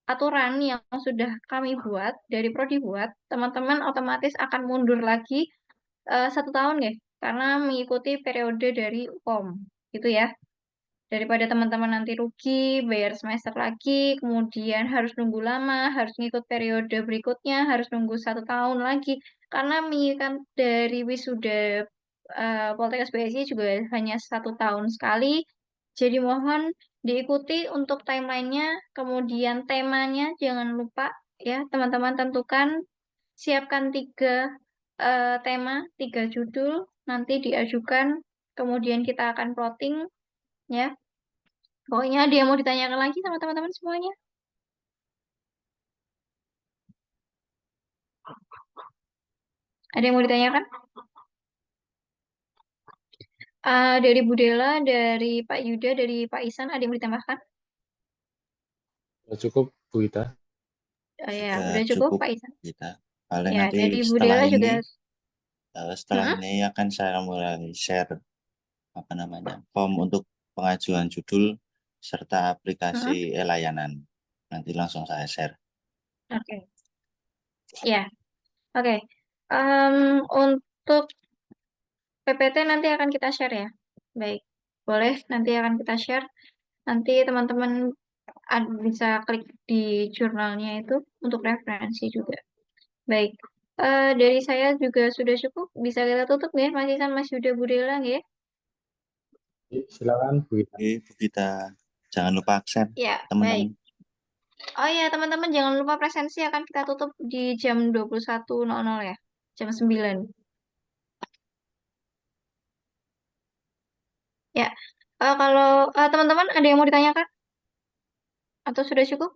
aturan yang sudah kami buat, dari Prodi buat, teman-teman otomatis akan mundur lagi 1 tahun ya, karena mengikuti periode dari UKOM, gitu ya. Daripada teman-teman nanti rugi, bayar semester lagi, kemudian harus nunggu lama, harus ngikut periode berikutnya, harus nunggu 1 tahun lagi. Karena mengingat dari wisuda Poltekkes BSI juga hanya 1 tahun sekali. Jadi mohon diikuti untuk timelinenya, kemudian temanya jangan lupa ya teman-teman tentukan, siapkan 3 tema, 3 judul, nanti diajukan, kemudian kita akan plotting ya. Pokoknya ada yang mau ditanyakan lagi sama teman-teman semuanya? Ada yang mau ditanyakan? Dari Bu Dela, dari Pak Yuda, dari Pak Isan, ada yang mau ditambahkan? Cukup, Bu Ita. Ya, Sudah udah cukup cukup Pak Isan. kita. Paling Ya, nanti dari Bu setelah Dela ini juga. setelah ini akan saya mulai share form untuk pengajuan judul serta aplikasi layanan. Nanti langsung saya share. Oke. Ya, oke. Untuk PPT nanti akan kita share ya. Baik, boleh nanti akan kita share. Nanti teman-teman bisa klik di jurnalnya itu untuk referensi juga. Baik, dari saya juga sudah cukup. Bisa kita tutup ya, Mas Isan, Mas Yuda, Bu Dela ya. Silakan, Bu Ita. Oke, Bu Gita, jangan lupa aksen Ya, teman-teman. baik. Oh ya, teman-teman jangan lupa presensi akan kita tutup di jam 21.00 ya. Jam 9. Ya, kalau teman-teman ada yang mau ditanyakan? Atau sudah cukup?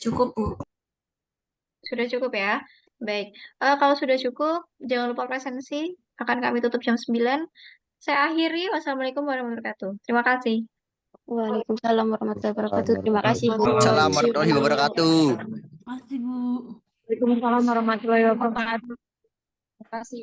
Cukup, Bu. Sudah cukup ya. Baik, kalau sudah cukup, jangan lupa presensi. Akan kami tutup jam 9. Saya akhiri. Wassalamualaikum warahmatullahi wabarakatuh. Terima kasih. Waalaikumsalam warahmatullahi wabarakatuh. Terima kasih, Bu. Waalaikumsalam warahmatullahi wabarakatuh. Makasih, Bu. Waalaikumsalam warahmatullahi wabarakatuh. Terima kasih.